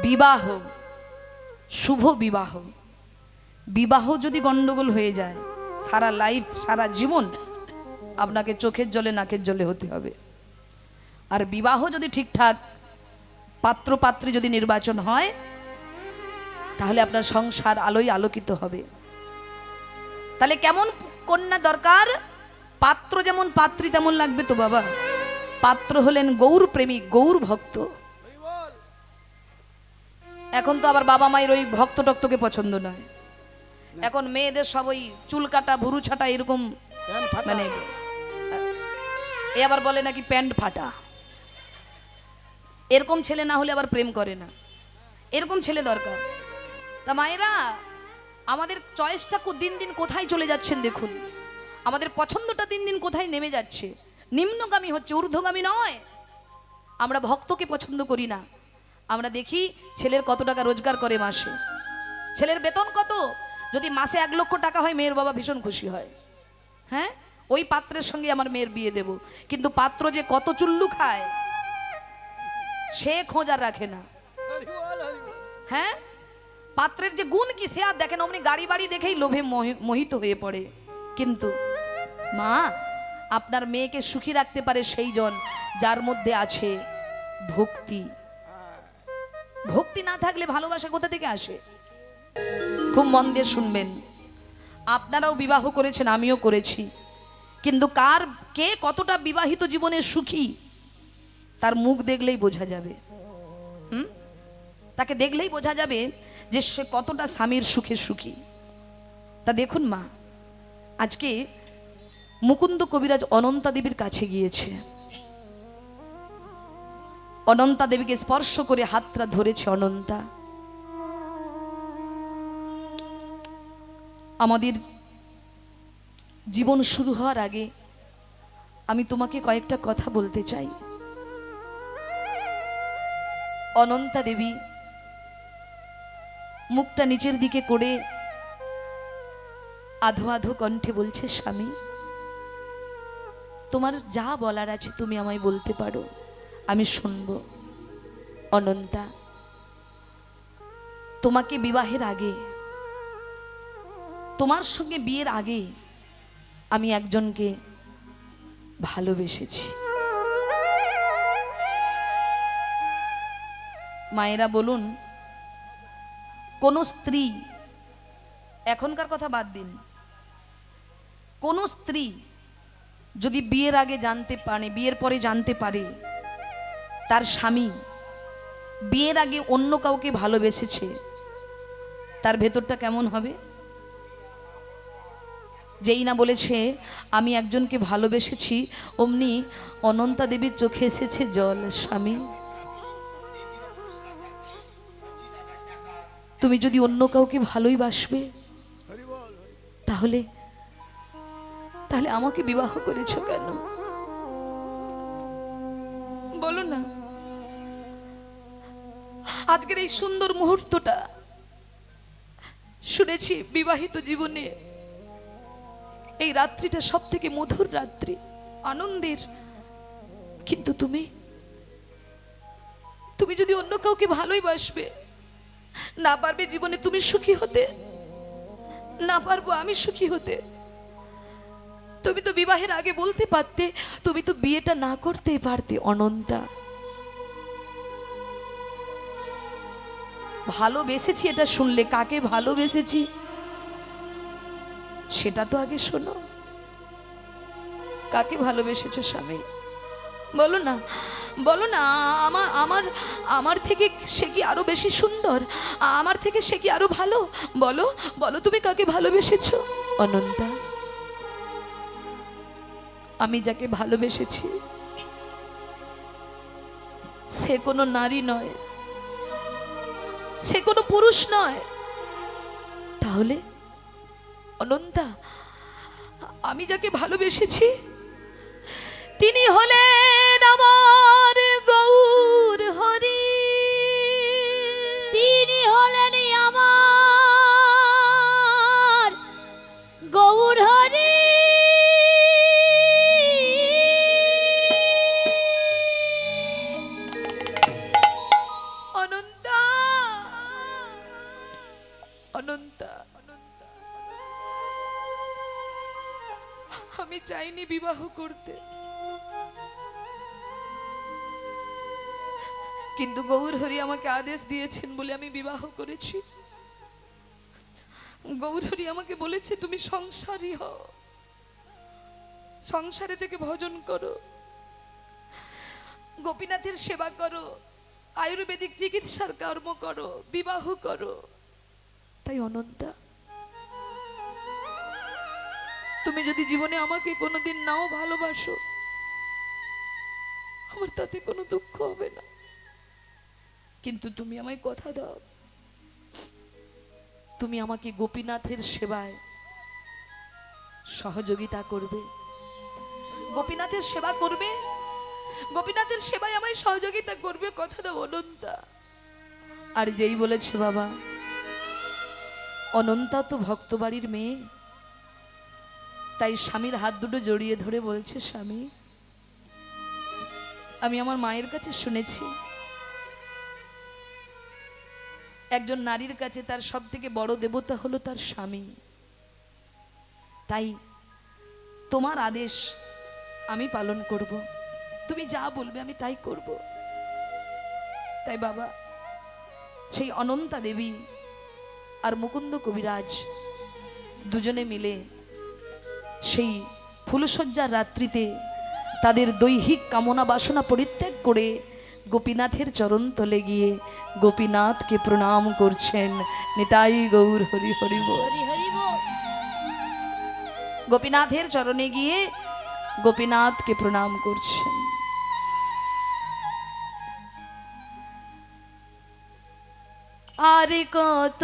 বিবাহ, শুভ বিবাহ, বিবাহ যদি গন্ডগোল হয়ে যায় সারা লাইফ সারা জীবন আপনাকে চোখের জলে নাকের জলে হতে হবে। আর বিবাহ যদি ঠিকঠাক পাত্র পাত্রী যদি নির্বাচন হয় তাহলে আপনার সংসার আলোয় আলোকিত হবে। তাহলে কেমন কন্যা দরকার? পাত্র যেমন পাত্রী তেমন লাগবে তো বাবা। পাত্র হলেন গৌর প্রেমিক, গৌর ভক্ত। এখন তো আবার বাবা মায়ের ওই ভক্ত টক্তকে পছন্দ নয়, এখন মেয়েদের সব ওই চুল কাটা ভুরু ছাটা এরকম, মানে এ আবার বলে নাকি প্যান্ট ফাটা। এরকম ছেলে না হলে আবার প্রেম করে না, এরকম ছেলে দরকার। তা মায়েরা, আমাদের চয়েসটা দিন দিন কোথায় চলে যাচ্ছেন দেখুন, আমাদের পছন্দটা দিন দিন কোথায় নেমে যাচ্ছে, নিম্নগামী হচ্ছে, ঊর্ধ্বগামী নয়। আমরা ভক্তকে পছন্দ করি না, আমরা দেখি ছেলের কত টাকা রোজগার করে মাসে, ছেলের বেতন কত। যদি মাসে 1 লক্ষ টাকা হয় মেয়ের বাবা ভীষণ খুশি হয়, হ্যাঁ ওই পাত্রের সঙ্গে আমার মেয়ের বিয়ে দেব। কিন্তু পাত্র যে কত চুল্লু খায় সে খোঁজ আর রাখে না। হ্যাঁ, পাত্রের যে গুণ কি সে আর দেখেন, অমনি গাড়ি বাড়ি দেখেই লোভে মোহিত হয়ে পড়ে। কিন্তু মা, আপনার মেয়েকে সুখী রাখতে পারে সেই জন যার মধ্যে আছে ভক্তি। ভক্তি না থাকলে ভালোবাসা কোথা থেকে আসে? খুব মন দিয়ে শুনবেন, আপনারাও বিবাহ করেছেন, আমিও করেছি, কিন্তু কে কতটা বিবাহিত জীবনে সুখী তার মুখ দেখলেই বোঝা যাবে। তাকে দেখলেই বোঝা যাবে যে সে কতটা স্বামীর সুখে সুখী। তা দেখুন মা, আজকে মুকুন্দ কবিরাজ অনন্তা দেবীর কাছে গিয়েছে, অনন্তা দেবীকে স্পর্শ করে হাতটা ধরেছে। অনন্তা, আমাদের জীবন শুরু হওয়ার আগে আমি তোমাকে কয়েকটা কথা বলতে চাই। অনন্তা দেবী মুখটা নিচের দিকে করে আধো আধো কণ্ঠে বলছে, স্বামী তোমার যা বলার আছে তুমি আমায় বলতে পারো, আমি শুনব। অনন্তা, তোমাকে বিবাহের আগে, তোমার সঙ্গে বিয়ের আগে আমি একজনকে ভালোবেসেছি। মায়েরা বলুন, কোন স্ত্রী, এখনকার কথা বাদ দিন, কোন স্ত্রী যদি বিয়ের আগে জানতে পারে, বিয়ের পরে জানতে পারে তার স্বামী বিয়ের আগে অন্য কাউকে ভালোবেসেছে, তার ভেতরটা কেমন হবে? যেই না বলেছে আমি একজনকে ভালোবেসেছি, অমনি অনন্তা দেবীর চোখে এসেছে জল। স্বামী, তুমি যদি অন্য কাউকে ভালোই বাসবে তাহলে তাহলে আমাকে বিবাহ করেছো কেন? বলো না। আজকের এই সুন্দর মুহূর্তটা শুনেছি, বিবাহিত জীবনে এই রাত্রিটা সব থেকে মধুর রাত্রি, আনন্দের। কিন্তু তুমি যদি অন্য কাউকে ভালোই বাসবে, না পারবে জীবনে তুমি সুখী হতে, না পারবো আমি সুখী হতে। তুমি তো বিবাহের আগে বলতে পারতে, তুমি তো বিয়েটা না করতেই পারতে। অনন্তা, ভালোবেসেছি এটা শুনলে, কাকে ভালোবেসেছি সেটা তো আগে শোনো। কাকে ভালোবেসেছো স্বামী? বলো না, বলো না। আমার আমার থেকে সে কি আরো বেশি সুন্দর? আমার থেকে সে কি আরো ভালো? বলো, বলো তুমি কাকে ভালোবেসেছো? অনন্তা, আমি যাকে ভালোবেসেছি সে কোনো নারী নয়, সে কোনো পুরুষ নয়। তাহলে অনন্তা, আমি যাকে ভালোবেসেছি তিনি হলেন আমার গৌর হরি, তিনি হলেন আমার গৌর হরি। অনন্তা, অনন্তা, আমি চাইনি বিবাহ করতে, কিন্তু গৌরহরি আমাকে আদেশ দিয়েছেন বলে আমি বিবাহ করেছি। গৌরহরি আমাকে বলেছে তুমি সংসারী হও, সংসারে থেকে ভজন করো, গোপীনাথের সেবা করো, আয়ুর্বেদিক চিকিৎসার কর্ম করো, বিবাহ করো। তাই অনন্তা, তুমি যদি জীবনে আমাকে কোনোদিন নাও ভালোবাসো, আমার তাতে কোনো দুঃখ হবে না, কিন্তু তুমি আমায় কথা দাও, তুমি আমাকে গোপীনাথের সেবায় সহযোগিতা করবে, গোপীনাথের সেবা করবে, গোপীনাথের সেবায় আমায় সহযোগিতা করবে, কথা দাও অনন্তা। আর যেই বলেছে বাবা, অনন্তা তো ভক্ত বাড়ির মেয়ে, তাই স্বামীর হাত দুটো জড়িয়ে ধরে বলছে, স্বামী, আমি আমার মায়ের কাছে শুনেছি একজন নারীর কাছে তার সব থেকে বড় দেবতা হলো তার স্বামী, তাই তোমার আদেশ আমি পালন করব, তুমি যা বলবে আমি তাই করব। তাই বাবা, সেই অনন্তা দেবী আর মুকুন্দ কবিরাজ দুজনে মিলে সেই ফুলশয্যার রাত্রিতে তাদের দৈহিক কামনা বাসনা পরিত্যাগ করে গোপীনাথের চরণ তলে গিয়ে গোপীনাথকে প্রণাম করছেন। নিতাই গৌর হরি হরি বল। হরি হরি বল। গোপীনাথের চরণে গিয়ে গোপীনাথকে প্রণাম করছেন। আর কত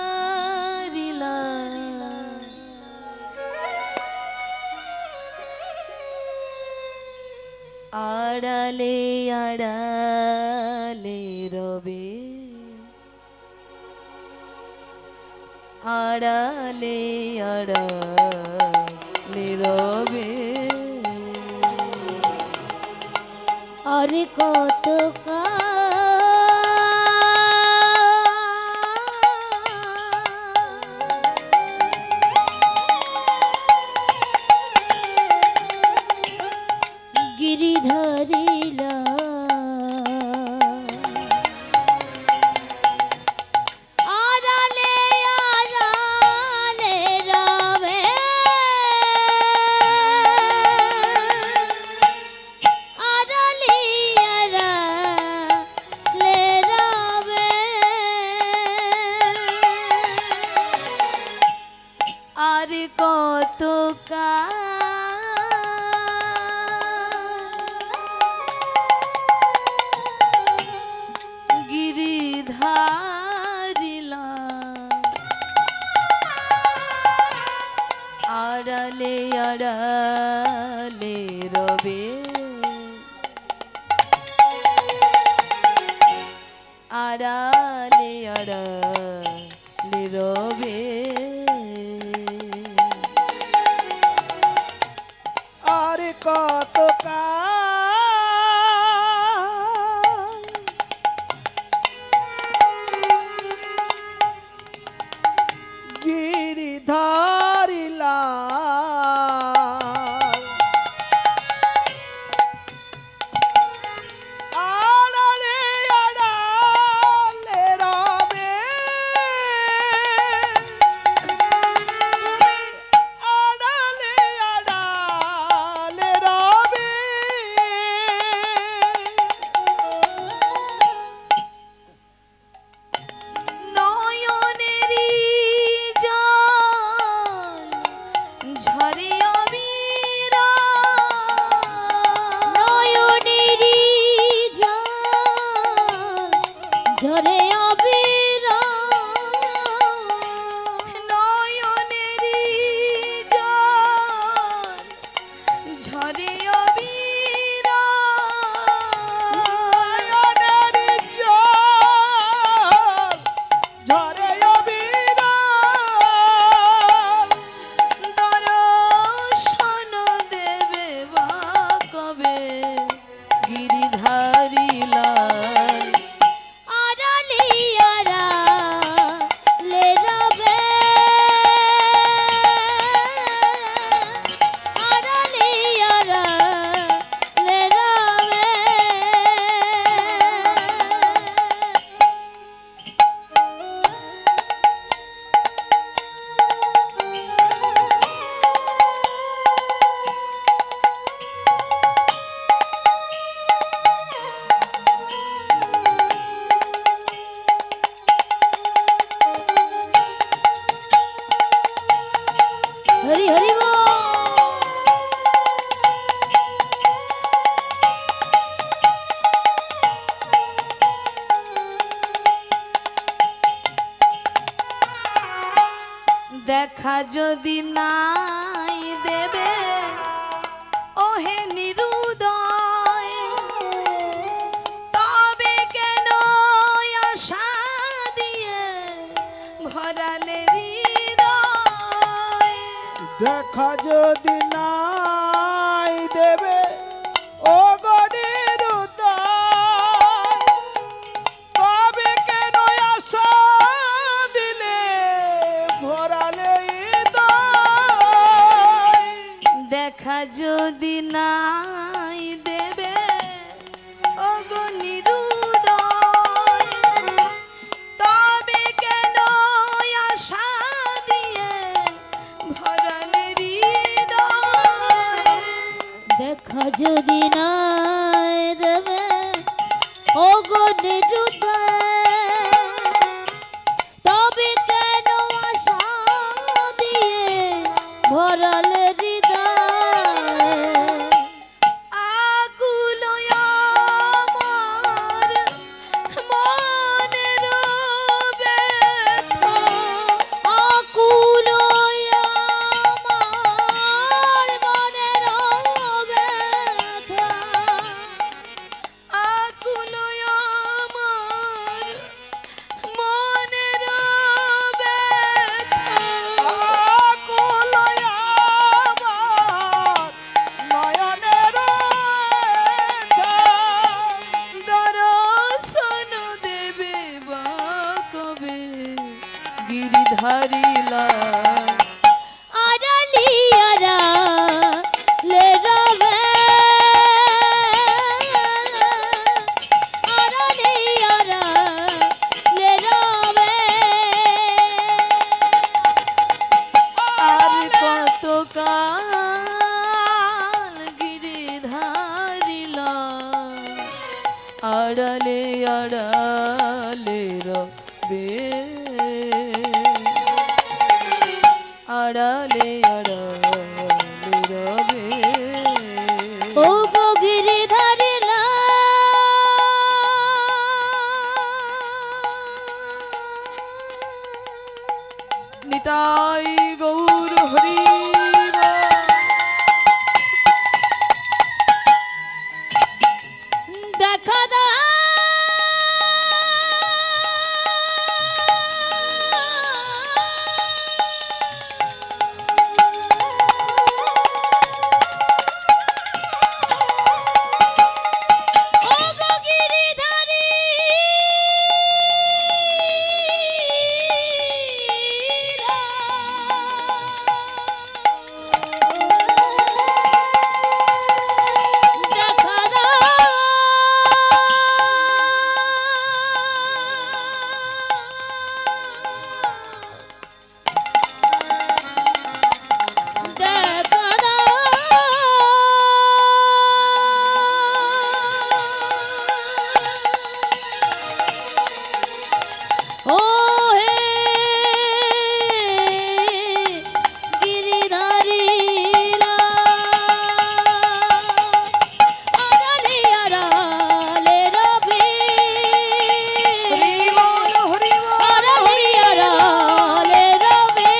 গিরিধারিলা আড়ালে আড়ালে রবে, আড়ালে আড়ালে রবে, আরে কত গিরিধারিলা আড়ালে আড়ালে রবে, আড়ালে আড়ালে রবে, আর কত গিরিধারিলা আড়ালে আড়ালে রবে, আড়ালে আড়ালে রবে, আর কত গিরিধারিলা আড়ালে আড়ালে রবে, দেখা যদি নাই দেবে ওহে নিরুদয়, তবে কেন আশা দিয়ে ভরালে হৃদয়। দেখা যদি নাই দেবে ও গরির উদয়, তবে কেন আশা দিলে ভরালে হৃদয়। দেখা যদি নাই দেবে ওগো নিরুদয়, তবে কেন আশা দিয়ে ভরালে হৃদয়। দেখা যদি নাই দেবে ও গো নিরুদয়, তবে কেন আশা দিয়ে ভরালে হৃদয়। আকুল আমার মনের ব্যথা, আকুল আমার মনের ব্যথা, আকুল আমার মনের ব্যথা। আকুল আমার নয়নের ব্যথা। দর্শন দেবে বা কবে গিরিধারিলা, আড়ালি আড়ালে রবে, আড়ালি আড়ালে রবে। আর কত কাল গিরিধারিলা, আড়ালে আড়ালে রবে, আড়ালে আড়ালে রবে। ও গো গিরিধারিলা, নিতাই গৌর হরি দেখা দাও ও গো গিরিধারিলা, দেখা দাও দেখা দাও ও হে গিরিধারিলা, আড়ালে আড়ালে রবে, আড়ালে আড়ালে রবে,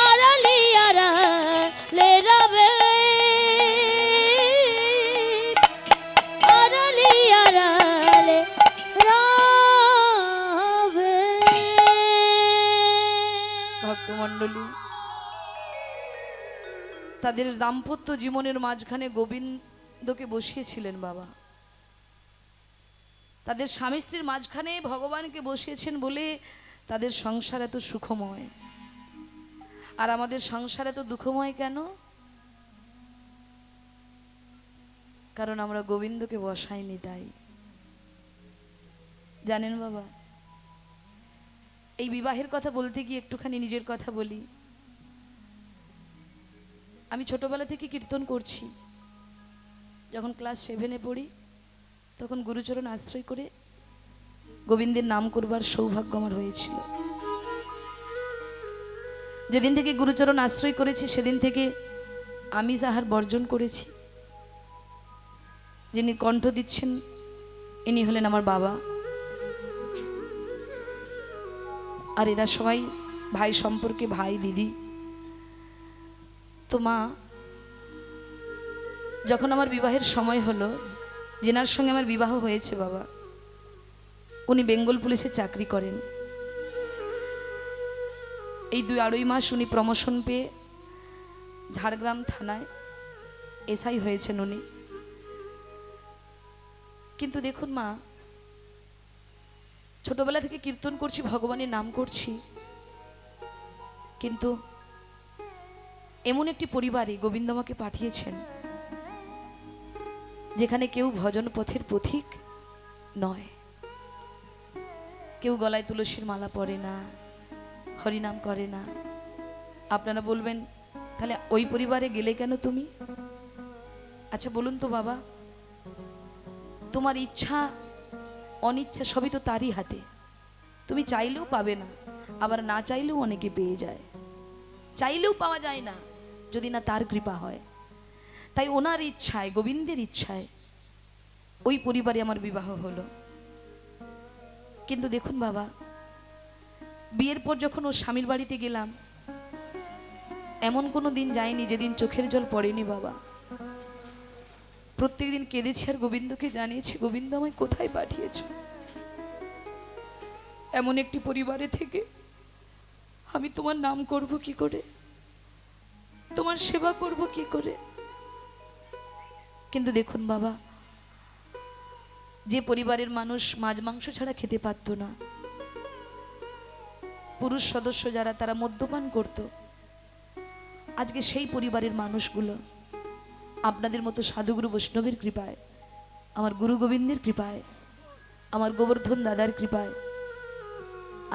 আড়ালে আড়ালে রবে, আড়ালে আড়ালে রবে। ভক্তমণ্ডলী, তাদের দাম্পত্য জীবনের মাঝখানে গোবিন্দকে বসিয়েছিলেন বাবা। তাদের স্বামী স্ত্রীর মাঝখানে ভগবানকে বসিয়েছেন বলে তাদের সংসার এত সুখময়। আর আমাদের সংসার এত দুঃখময় কেন? কারণ আমরা গোবিন্দকে বসাইনি তাই। জানেন বাবা, এই বিবাহের কথা বলতে গিয়ে একটুখানি নিজের কথা বলি। আমি ছোটবেলা থেকে কীর্তন করছি। যখন ক্লাস 7-এ পড়ি তখন গুরুচরণ আশ্রয় করে গোবিন্দের নাম করবার সৌভাগ্য আমার হয়েছিল। যেদিন থেকে গুরুচরণ আশ্রয় করেছি সেদিন থেকে আমি যাহার বর্জন করেছি। যিনি কণ্ঠ দিচ্ছেন ইনি হলেন আমার বাবা। আর এরা সবাই ভাই সম্পর্কে ভাই দিদি। তো মা, যখন আমার বিবাহের সময় হলো, যেনার সঙ্গে আমার বিবাহ হয়েছে বাবা, উনি বেঙ্গল পুলিশে চাকরি করেন। এই 2-2.5 মাস উনি প্রমোশন পেয়ে ঝাড়গ্রাম থানায় এসআই হয়েছেন উনি। কিন্তু দেখুন মা, ছোটবেলা থেকে কীর্তন করছি, ভগবানের নাম করছি, কিন্তু এমন একটি পরিবারে গোবিন্দ আমাকে পাঠিয়েছেন যেখানে কেউ ভজন পথের পথিক নয়, কেউ গলায় তুলসীর মালা পরে না, হরিনাম করে না। আপনারা বলবেন, তাহলে ওই পরিবারে গেলে কেন তুমি? আচ্ছা বলুন তো বাবা, তোমার ইচ্ছা অনিচ্ছা সবই তো তারই হাতে। তুমি চাইলেও পাবে না, আবার না চাইলেও অনেকে পেয়ে যায়। চাইলেও পাওয়া যায় না যদি না তার কৃপা হয়। তাই ওনার ইচ্ছায়, গোবিন্দের ইচ্ছায় ওই পরিবারে আমার বিবাহ হলো। কিন্তু দেখুন বাবা, বিয়ের পর যখন ওর স্বামীর বাড়িতে গেলাম, এমন কোনো দিন যায়নি যেদিন চোখের জল পড়েনি বাবা। প্রত্যেকদিন কেঁদেছি আর গোবিন্দকে জানিয়েছি, গোবিন্দ আমায় কোথায় পাঠিয়েছে। এমন একটি পরিবারে থেকে আমি তোমার নাম করব কি করে, তোমার সেবা করব কি করে। কিন্তু দেখুন বাবা, যে পরিবারের মানুষ মাছ মাংস ছাড়া খেতে পারত না, পুরুষ সদস্য যারা তারা মদ্যপান করত, আজকে সেই পরিবারের মানুষগুলো আপনাদের মতো সাধুগুরু বৈষ্ণবের কৃপায়, আমার গুরু গোবিন্দের কৃপায়, আমার গোবর্ধন দাদার কৃপায়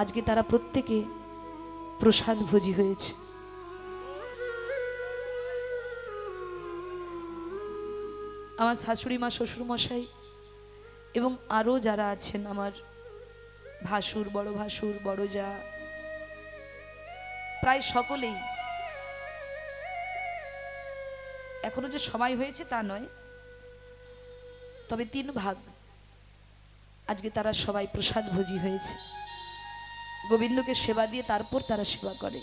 আজকে তারা প্রত্যেকে প্রসাদ ভোজি হয়েছে। আমার শাশুড়ি মা, শ্বশুর মশাই এবং আরও যারা আছেন, আমার ভাসুর, বড় ভাসুর, বড় যা, প্রায় সকলেই, এখনো যে সবাই হয়েছে তা নয়, তবে 3 ভাগ আজকে তারা সবাই প্রসাদ ভোজি হয়েছে। গোবিন্দকে সেবা দিয়ে তারপর তারা সেবা করে।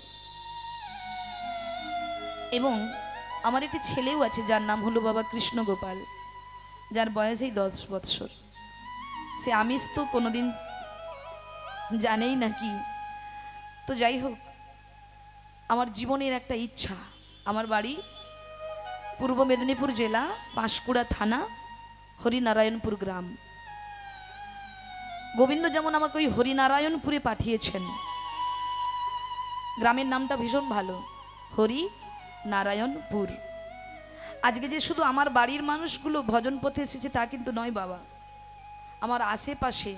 এবং আমার একটি ছেলেও আছে যার নাম হলো বাবা কৃষ্ণ গোপাল, যার বয়স এই 10 বৎসর। সে আমিষ তো কোনোদিন জানেই নাকি। তো যাই হোক, আমার জীবনের একটা ইচ্ছা, আমার বাড়ি পূর্ব মেদিনীপুর জেলা, পাঁশকুড়া থানা, হরিনারায়ণপুর গ্রাম। গোবিন্দ যেমন আমাকে ওই হরিনারায়ণপুরে পাঠিয়েছেন, গ্রামের নামটা ভীষণ ভালো, হরি নারায়ণপুর। আজকে যে শুধু আমার বাড়ির মানুষগুলো ভজন পথে এসেছে তা কিন্তু নয় বাবা, আমার আশেপাশে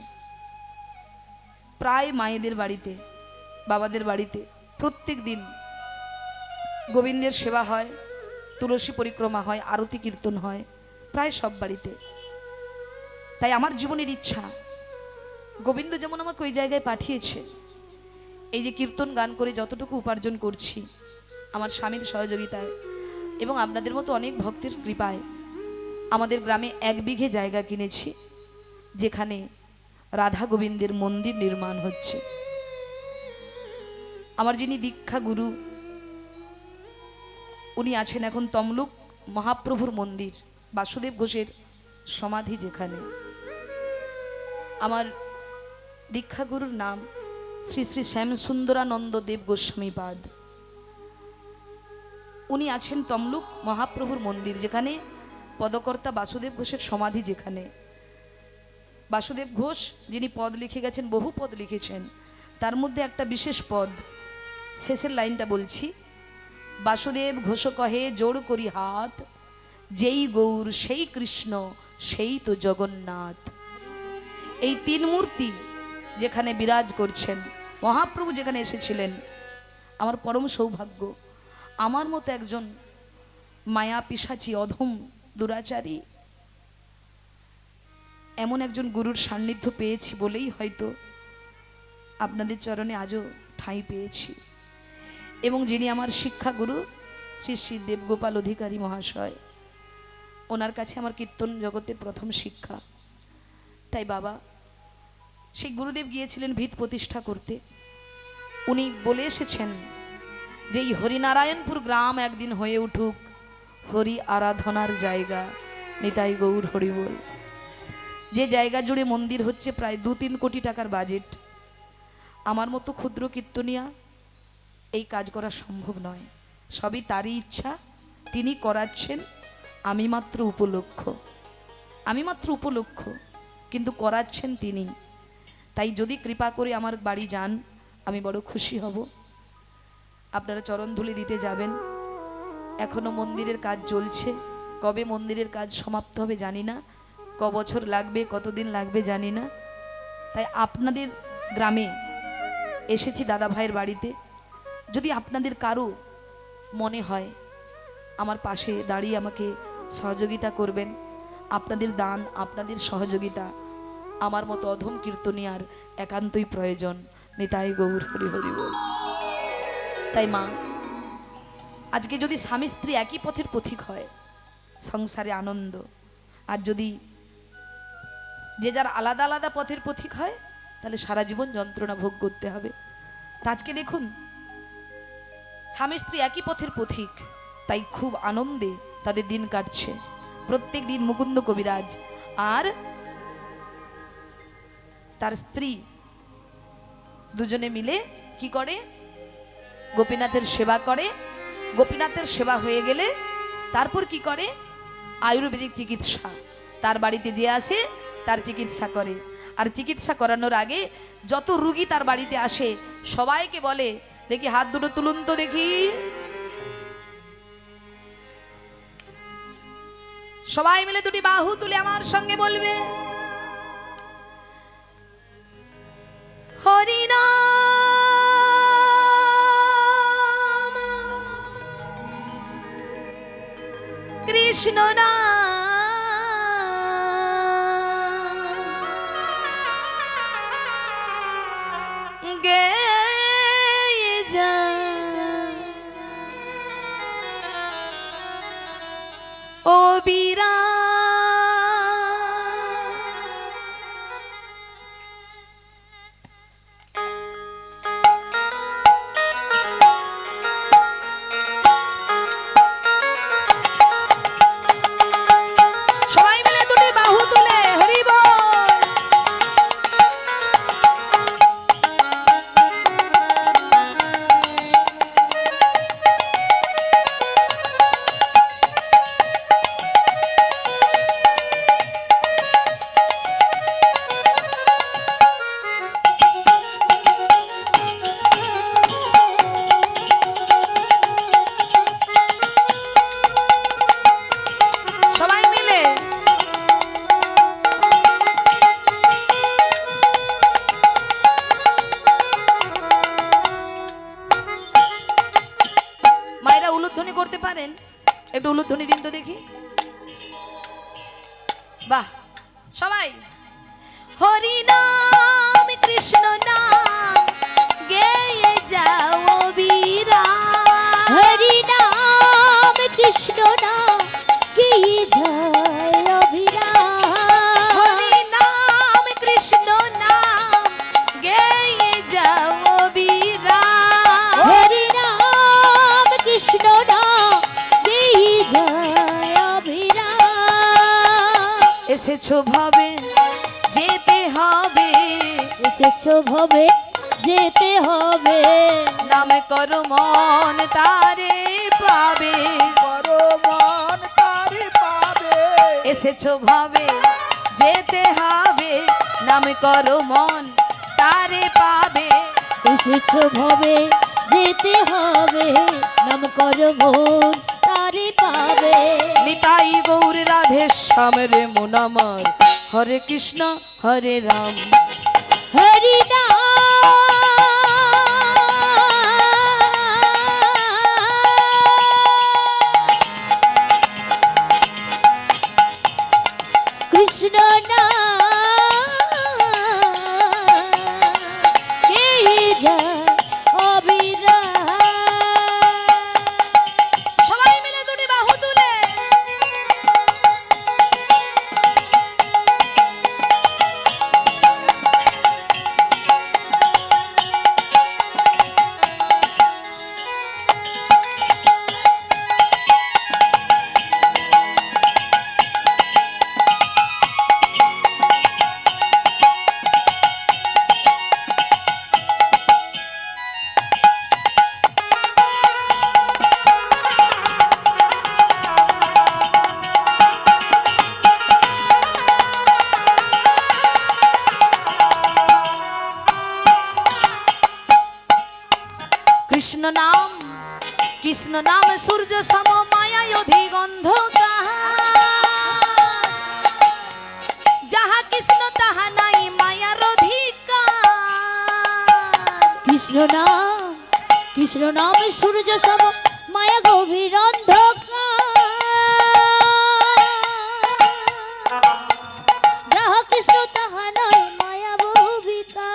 প্রায় মায়েদের বাড়িতে, বাবাদের বাড়িতে প্রত্যেক দিন গোবিন্দের সেবা হয়, তুলসী পরিক্রমা হয়, আরতি কীর্তন হয়, প্রায় সব বাড়িতে। তাই আমার জীবনের ইচ্ছা, গোবিন্দ যেমন আমাকে ওই জায়গায় পাঠিয়েছে, এই যে কীর্তন গান করে যতটুকু উপার্জন করছি আমার স্বামীর সহযোগিতায় এবং আপনাদের মতো অনেক ভক্তের কৃপায়, আমাদের গ্রামে 1 বিঘে জায়গা কিনেছি, যেখানে রাধা গোবিন্দের মন্দির নির্মাণ হচ্ছে। আমার যিনি দীক্ষা গুরু, উনি আছেন এখন তমলুক মহাপ্রভুর মন্দির, বাসুদেব ঘোষের সমাধি যেখানে। আমার দীক্ষাগুরুর নাম শ্রী শ্রী শ্যাম সুন্দরানন্দ দেব গোস্বামী পাদ। উনি আছেন তমলুক মহাপ্রভুর মন্দির, যেখানে পদকর্তা বাসুদেব ঘোষের সমাধি। যেখানে বাসুদেব ঘোষ যিনি পদ লিখে গেছেন, বহু পদ লিখেছেন, তার মধ্যে একটা বিশেষ পদ, শেষের লাইনটা বলছি, বাসুদেব ঘোষ কহে জোড় করি হাত, যেই গৌর সেই কৃষ্ণ সেই তো জগন্নাথ। এই 3 মূর্তি যেখানে বিরাজ করছেন, মহাপ্রভু যেখানে এসেছিলেন, আমার পরম সৌভাগ্য আমার মতো একজন মায়া পিশাচী অধম দুরাচারী এমন একজন গুরুর সান্নিধ্য পেয়েছি বলেই হয়তো আপনাদের চরণে আজও ঠাঁই পেয়েছি। এবং যিনি আমার শিক্ষাগুরু শ্রী শ্রী দেবগোপাল অধিকারী মহাশয়, ওনার কাছে আমার কীর্তন জগতের প্রথম শিক্ষা। তাই বাবা, সেই গুরুদেব গিয়েছিলেন ভিত প্রতিষ্ঠা করতে, উনি বলে এসেছেন যে এই হরিনারায়ণপুর গ্রাম একদিন হয়ে উঠুক হরি আরাধনার জায়গা। নিতাই গৌর হরি বল। যে জায়গা জুড়ে মন্দির হচ্ছে প্রায় 2-3 কোটি টাকার বাজেট, আমার মতো ক্ষুদ্র কীর্তনিয়া এই কাজ করা সম্ভব নয়। সবই তারই ইচ্ছা, তিনি করাচ্ছেন, আমি মাত্র উপলক্ষ, কিন্তু করাচ্ছেন তিনি। তাই যদি কৃপা করে আমার বাড়ি যান আমি বড় খুশি হব। আপনারা চরণধুলি দিতে যাবেন। এখনো মন্দিরের কাজ চলছে, কবে মন্দিরের কাজ সমাপ্ত হবে জানি না, ক বছর লাগবে, কতদিন লাগবে জানি না। তাই আপনাদের গ্রামে এসেছি দাদা ভাইয়ের বাড়িতে। যদি আপনাদের কারো মনে হয় আমার পাশে দাঁড়িয়ে আমাকে সহযোগিতা করবেন, আপনাদের দান, আপনাদের সহযোগিতা আমার মতো অধম কীর্তনিয়ার একান্তই প্রয়োজন। নিতাই গৌর হরি হরি বল। তাই মা, আজকে যদি স্বামী স্ত্রী একই পথের পথিক হয় সংসারে আনন্দ, আর যদি যে যার আলাদা আলাদা পথের পথিক হয় তাহলে সারা জীবন যন্ত্রণা ভোগ করতে হবে। তা আজকে দেখুন স্বামী স্ত্রী একই পথের পথিক, তাই খুব আনন্দে তাদের দিন কাটছে। প্রত্যেক দিন মুকুন্দ কবিরাজ আর তার স্ত্রী দুজনে মিলে কি করে, গোপীনাথের সেবা করে। গোপীনাথের সেবা হয়ে গেলে তারপর কি করে, আয়ুর্বেদিক চিকিৎসা, তার বাড়িতে যে আসে তার চিকিৎসা করে। আর চিকিৎসা করানোর আগে যত রুগী তার বাড়িতে আসে সবাইকে বলে, দেখি হাত দুটো তুলুন তো দেখি। সবাই মিলে দুটি বাহু তুলে আমার সঙ্গে বলবে, হরিনাম কৃষ্ণ নাম গেয়ে যায় ও বীরা। সবাই মিলে দুটি বাহু তুলে হরি বল। সবাই মিলে মায়েরা উলুধ্বনি করতে পারেন? একটু উলুধ্বনি দিন তো দেখি। বাহ, সবাই হরি নাম কৃষ্ণ নাম গেয়ে যাও বীরা। হরি নাম কৃষ্ণ নাম কি জয় অভিরাম। হরি নাম কৃষ্ণ নাম গেয়ে যাও বীরা। হরি নাম কৃষ্ণ নাম কি জয় অভিরাম। এসেছো ভাবে যেতে হবে, এসেছো ভবে যেতে হবে। নাম করো মন তারে পাবে। পরমান তারি পাবে। এসেছো ভাবে যেতে হবে, নাম করো মন তারে পাবে। এসেছো ভবে যেতে হবে, নাম করো মন তারে পাবে। নিতাই গৌর রাধে শ্যাম রে মন আমার, হরে কৃষ্ণ হরে রাম। হরি নাম কৃষ্ণ নাম কে যায় অবিরাম। সবাই মিলে দুটি বাহু তুলে কৃষ্ণ নাম কৃষ্ণ নাম সূর্য সম মায়ায় অধিগন্ধ যাহা কৃষ্ণ তাহা নাই মায়ার অধিকার। কৃষ্ণ নাম সূর্য সম মায়া গভীর অন্ধকার, যাহা কৃষ্ণ তাহা নয় মায়া ভবিকার।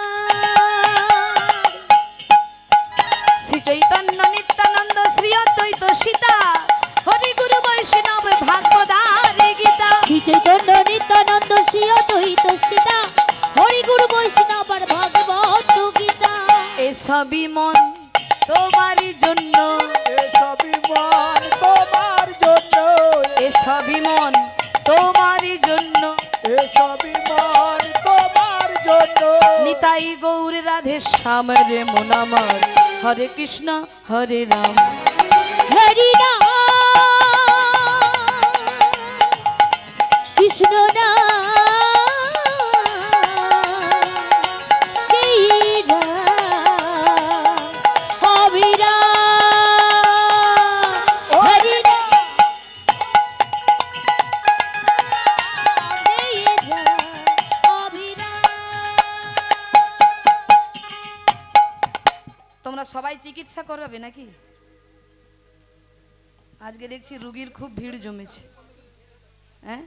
শ্রী চৈতন্য নিত্যানন্দ শ্রী অদ্বৈত সীতা হরি গুরু বৈষ্ণব ভাগবতারে গীতা। শ্রী চৈতন্য নিত্যানন্দ শ্রী অদ্বৈত সীতা হরি গুরু বৈষ্ণব আর ভাগবত গীতা। এসবই মন তোমারই জন্য, এসবই মন তোমার জন্য, এসবই মন তোমারই জন্য, এসবই মন তোমার জন্য। নিতাই গৌর রাধে শ্যাম রে মন আমার, হরে কৃষ্ণ হরে রাম হরি নাম কৃষ্ণ নাম গেয়ে যায় অবিরাম। হরি নাম গেয়ে যায় অবিরাম। তোমরা সবাই চিকিৎসা করাবে নাকি? আজকে দেখছি রুগীর খুব ভিড় জমেছে। হ্যাঁ,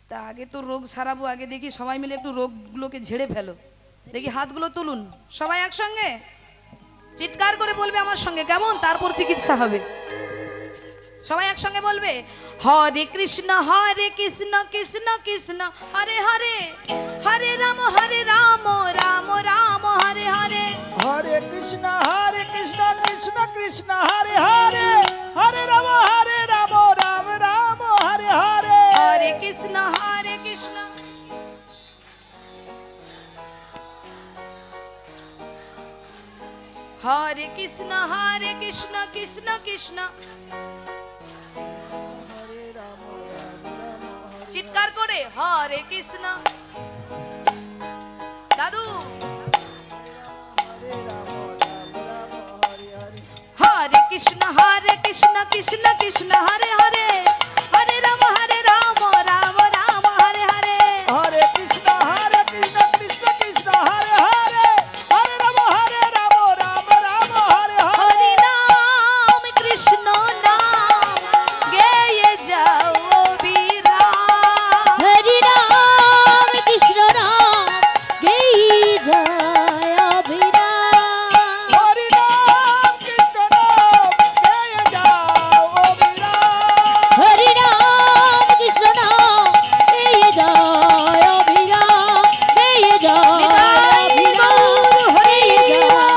তা আগে তো রোগ সারাবো, আগে দেখি সবাই মিলে একটু রোগগুলোকে ঝেড়ে ফেলো। দেখি হাতগুলো তুলুন সবাই একসঙ্গে, চিৎকার করে বলবে আমার সঙ্গে, কেমন? তারপর চিকিৎসা হবে। সবাই একসঙ্গে বলবে, হরে কৃষ্ণ কৃষ্ণ কৃষ্ণ হরে হরে, হরে রাম রাম রাম হরে হরে। হরে কৃষ্ণ কৃষ্ণ কৃষ্ণ হরে হরে, হরে রাম রাম রাম হরে হরে। হরে কৃষ্ণ কৃষ্ণ হরে কৃষ্ণ কৃষ্ণ কৃষ্ণ। চিৎকার করে হরে কৃষ্ণ। দাদু, হরে কৃষ্ণ কৃষ্ণ কৃষ্ণ হরে হরে, হরে রাম রাম রাম হরে হরে। হরে কৃষ্ণ কৃষ্ণ কৃষ্ণ হরে হরে, হরে রাম রাম রাম হরে হরে। হরি নাম কৃষ্ণ নাম গেয়ে যাও অবিরাম। হরি নাম কৃষ্ণ নাম গেয়ে যায় অবিরাম। হরি নাম কৃষ্ণ নাম গেয়ে যাও অবিরাম। হরি নাম কৃষ্ণ নাম গেয়ে যায় অবিরাম, গেয়ে যায় নিতাই অবিরাম, গৌর হরি গেয়ে যায়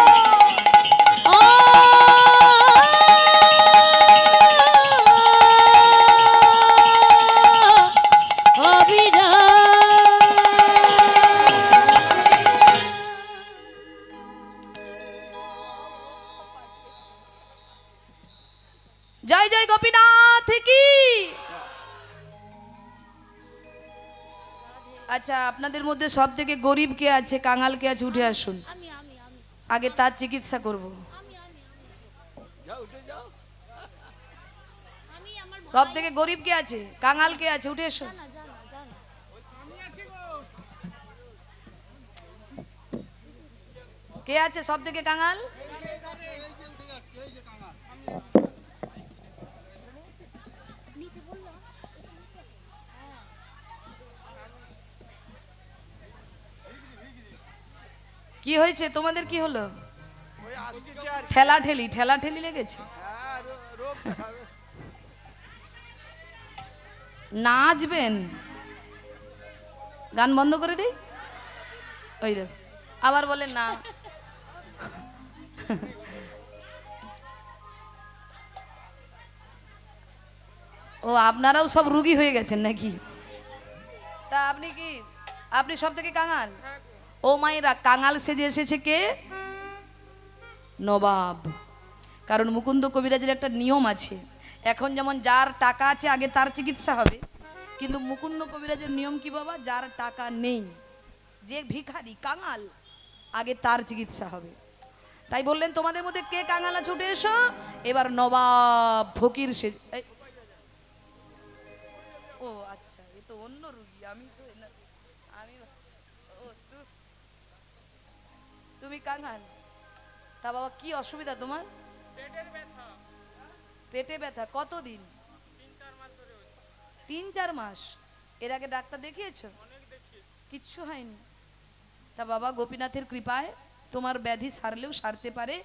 জয় জয় গোপীনাথ কি। আচ্ছা, আপনাদের মধ্যে সব থেকে গরিব কে আছে, কাঙাল কে আছে? উঠে আসুন, আগে তার চিকিৎসা করব। সব থেকে গরিব কে আছে, কাঙাল কে আছে? উঠে এসো। কে আছে সব থেকে কাঙাল? কি হয়েছে তোমাদের? কি হলো? ওই আসতেছে আর ঠেলা ঠেলি লেগেছে? রোগ দেখাবে। নাচবেন? গান বন্ধ করে দিই? ওই রে, আবার বলেন না। ও, আপনারাও সব রুগী হয়ে গেছেন নাকি? তা আপনি সব থেকে কাঙাল? ও মায়েরা, কাঙাল সেজে এসেছে কে? নবাব। কারণ মুকুন্দ কবিরাজের একটা নিয়ম আছে, এখন যেমন যার টাকা আছে আগে তার চিকিৎসা হবে, কিন্তু মুকুন্দ কবিরাজের নিয়ম কি বাবা? যার টাকা নেই, যে ভিখারি কাঙাল, আগে তার চিকিৎসা হবে। তাই বললেন তোমাদের মধ্যে কে কাঙালা ছুটে এসো, এবার নবাব ফকির সে ও আচ্ছা, এ তো অন্য রুগী, আমি তো আমি ও তুমি কাঙাল। তা বাবা কি অসুবিধা তোমার? পেটে ব্যথা কতদিন? 3-4 মাস। এর আগে ডাক্তার দেখিয়েছো? কিচ্ছু হয়নি। তা বাবা গোপীনাথের কৃপায় তোমার ব্যাধি সারলেও সারতে পারে।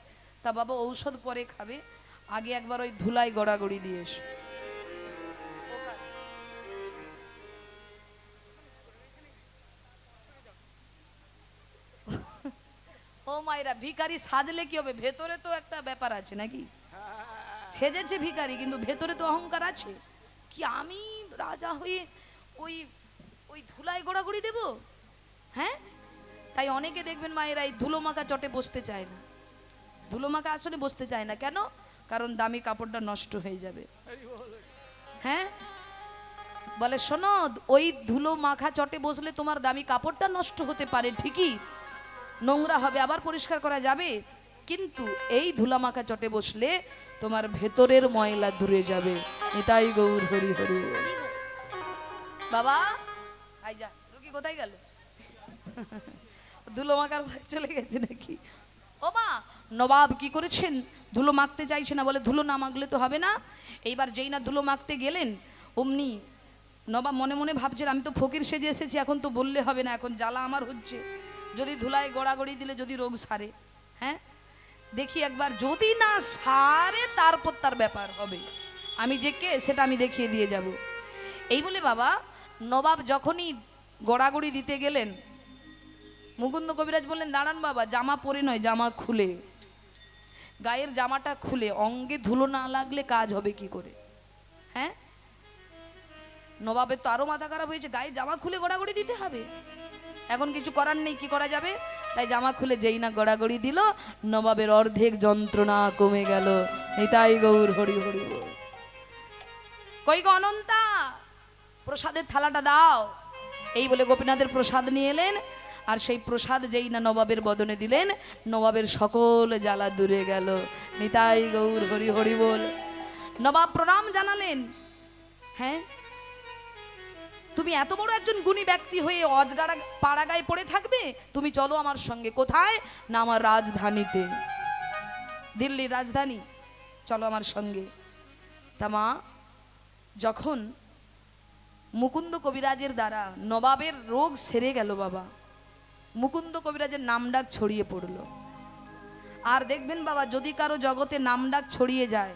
তা বাবা ঔষধ পরে খাবে, আগে একবার ওই ধুলায় গড়াগড়ি দিয়ে এসো। ও মায়েরা, ভিখারি সাজলে কি হবে? ভেতরে তো একটা ব্যাপার আছে নাকি? সেজেছে ভিখারি, কিন্তু ভেতরে তো অহংকার আছে। কি আমি রাজা হয়ে ওই ওই ধুলায় গোড়াগড়ি দেব? হ্যাঁ, তাই অনেকে দেখবেন মায়েরা এই ধুলো মাখা চটে বসতে চায় না। ধুলো মাখা আসলে বসতে চায় না কেন? কারণ দামি কাপড়টা নষ্ট হয়ে যাবে। হ্যাঁ, বলে শোনো, ওই ধুলো মাখা চটে বসলে তোমার দামি কাপড়টা নষ্ট হতে পারে ঠিকই, নোংরা হবে, আবার পরিষ্কার করা যাবে, কিন্তু এই ধুলা মাখা চটে বসলে তোমার ভেতরের ময়লা দূরে যাবে। এটাই গৌর হরি হরি। বাবা আই যা, রুগী কোথায় গেল? ধুলো মাখার ভয় চলে গেছে নাকি? ও মা, নবাব কি করেছেন? ধুলো মাখতে চাইছে না, বলে ধুলো না মাখলে তো হবে না। এইবার যেই না ধুলো মাখতে গেলেন, অমনি নবাব মনে মনে ভাবছেন আমি তো ফকির সেজে এসেছি, এখন তো বললে হবে না, এখন জ্বালা আমার হচ্ছে। যদি ধুলায় গড়াগড়ি দিলে যদি রোগ সারে, হ্যাঁ দেখি একবার, যদি না সারে তারপর তার ব্যাপার হবে, আমি যে কে সেটা আমি দেখিয়ে দিয়ে যাব। এই বলে বাবা নবাব যখনই গড়াগড়ি দিতে গেলেন, মুকুন্দ কবিরাজ বললেন দাঁড়ান বাবা, জামা পরে নয়, জামা খুলে, গায়ের জামাটা খুলে, অঙ্গে ধুলো না লাগলে কাজ হবে কি করে? হ্যাঁ, নবাবের তো আরো মাথা খারাপ হয়েছে, গায়ে জামা খুলে গড়াগড়ি দিতে হবে। এখন কিছু করার নেই, কি করা যাবে? তাই জামা খুলে যেই না গড়াগড়ি দিল, নবাবের অর্ধেক যন্ত্রণা কমে গেল। নিতাই গৌর হরি হরি। কই গো অনন্তা, প্রসাদের থালাটা দাও। এই বলে গোপীনাথের প্রসাদ নিয়ে এলেন, আর সেই প্রসাদ যেই না নবাবের বদনে দিলেন, নবাবের সকল জ্বালা দূরে গেল। নিতাই গৌর হরি হরি বল। নবাব প্রণাম জানালেন। হ্যাঁ, তুমি এত বড় একজন গুণী ব্যক্তি হয়ে অজগাড়া পাড়াগায় পড়ে থাকবে? তুমি চলো আমার সঙ্গে। কোথায়? না আমার রাজধানীতে, দিল্লির রাজধানী, চলো আমার সঙ্গে। তা মা, যখন মুকুন্দ কবিরাজের দ্বারা নবাবের রোগ সেরে গেল বাবা, মুকুন্দ কবিরাজের নামডাক ছড়িয়ে পড়ল। আর দেখবেন বাবা, যদি কারো জগতে নামডাক ছড়িয়ে যায়,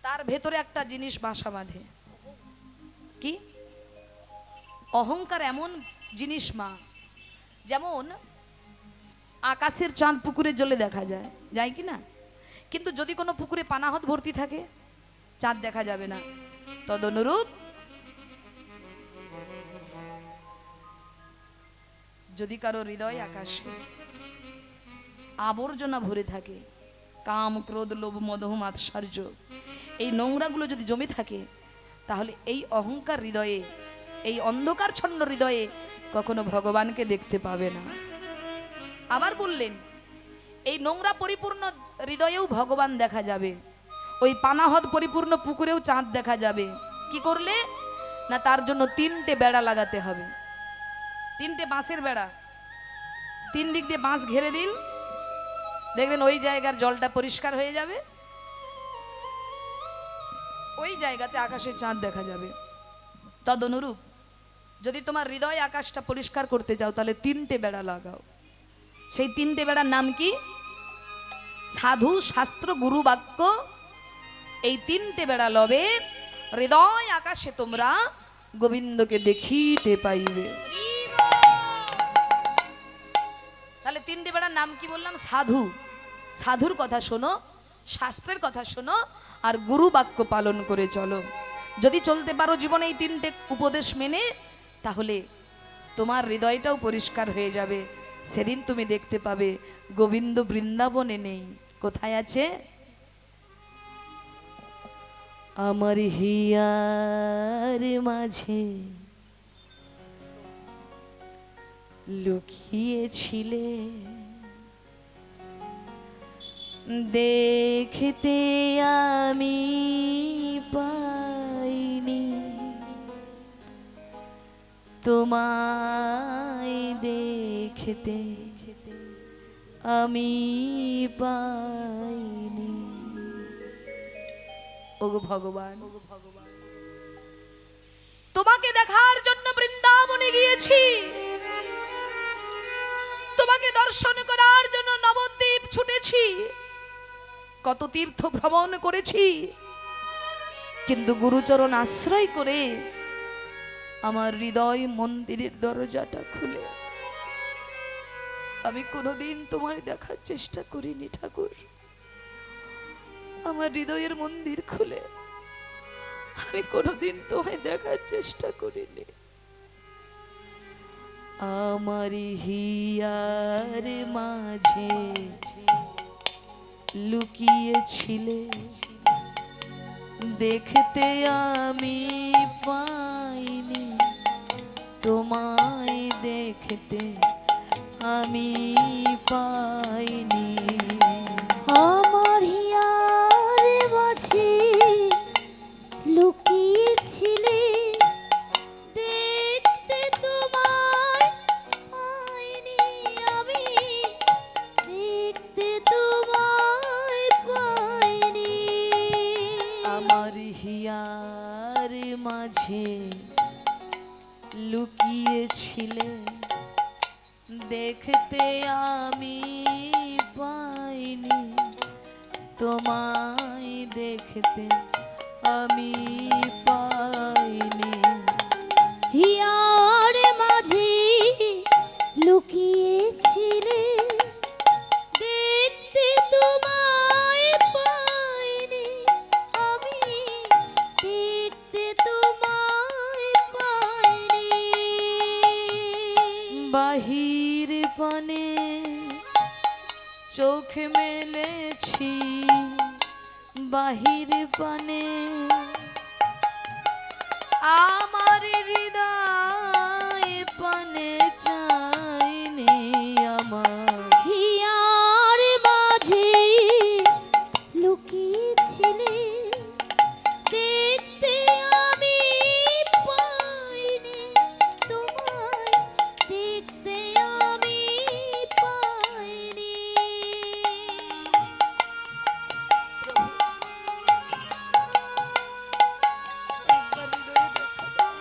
তার ভেতরে একটা জিনিস বাসা বাঁধে। কি? অহংকার এমন জিনিস মা, যেমন আকাশের চাঁদ পুকুরের জলে দেখা যায়, যায় কি না? কিন্তু যদি কোনো পুকুরে পানাহত ভর্তি থাকে, চাঁদ দেখা যাবে না। তদনুরূপ যদি কারো হৃদয় আকাশে আবর্জনা ভরে থাকে, কাম ক্রোধ লোভ মদহ মাৎসর্য, এই নোংরাগুলো যদি জমে থাকে, তাহলে এই অহংকার হৃদয়ে, এই অন্ধকারচ্ছন্ন হৃদয়ে কখনো ভগবানকে দেখতে পাবে না। আবার বললেন, এই নোংরা পরিপূর্ণ হৃদয়েও ভগবান দেখা যাবে, ওই পানাহত পরিপূর্ণ পুকুরেও চাঁদ দেখা যাবে। কি করলে? না তার জন্য 3টে বেড়া লাগাতে হবে, 3টে বাঁশের বেড়া, 3 দিক দিয়ে বাঁশ ঘেরে দিন, দেখবেন ওই জায়গার জলটা পরিষ্কার হয়ে যাবে, ওই জায়গাতে আকাশের চাঁদ দেখা যাবে। তদনুরূপ যদি তোমার হৃদয় আকাশটা পরিষ্কার করতে চাও, তাহলে 3টে বেড়া লাগাও। সেই 3টে বেড়ার নাম কি? সাধু, শাস্ত্র, গুরু বাক্য। এই 3টে বেড়া লবে, হৃদয় আকাশে তোমরা গোবিন্দকে দেখিতে পাইবে। তাহলে 3টে বেড়ার নাম কি বললাম? সাধু, সাধুর কথা শোনো, শাস্ত্রের কথা শোনো, আর গুরু বাক্য পালন করে চলো। যদি চলতে পারো জীবনে এই 3টে উপদেশ মেনে, তাহলে তোমার হৃদয়টাও পরিষ্কার হয়ে যাবে। সেদিন তুমি দেখতে পাবে গোবিন্দ বৃন্দাবনে নেই, কোথায় আছে? আমার হিয়ার মাঝে লুকিয়েছিলে, দেখতে আমি পাইনি, তোমায় দেখতে আমি পাইনি। ওগো ভগবান, তোমাকে দেখার জন্য বৃন্দাবনে গিয়েছি, তোমাকে দর্শন করার জন্য নবদ্বীপ ছুটেছি, কত তীর্থ ভ্রমণ করেছি, কিন্তু গুরুচরণ আশ্রয় করে আমার হৃদয় মন্দিরের দরজাটা খুলে আমি কোনোদিন তোমায় দেখার চেষ্টা করিনি ঠাকুর। আমার হৃদয়ের মন্দির খুলে আমি কোনোদিন তোমায় দেখার চেষ্টা করিনি। আমার হিয়ার মাঝে লুকিয়েছিলে, দেখতে আমি পাইনি, তোমায় দেখতে আমি পাইনি। আমার হিয়ার মাঝে লুকিয়েছিলে, দেখতে তোমায় পাইনি আমি, দেখতে তোমায় পাইনি। আমার হিয়ার মাঝে লুকিয়েছিলে, দেখতে আমি পাইনি, তোমায় দেখতে আমি পাইনি। হিয়ার মাঝে লুকিয়েছিলে, দেখতে তোমায় পাইনি আমি, দেখতে তোমায় পাইনি। বাহির পানে চোখ মেলেছি, বাহির পানে আমার হৃদয় পানে চাইনি। আমার হিয়ার মাঝে লুকিয়েছিলে, দেখতে আমি পাইনি, তোমায় দেখতে আমি পাইনি। একবার হৃদয়ে দেখা দাও।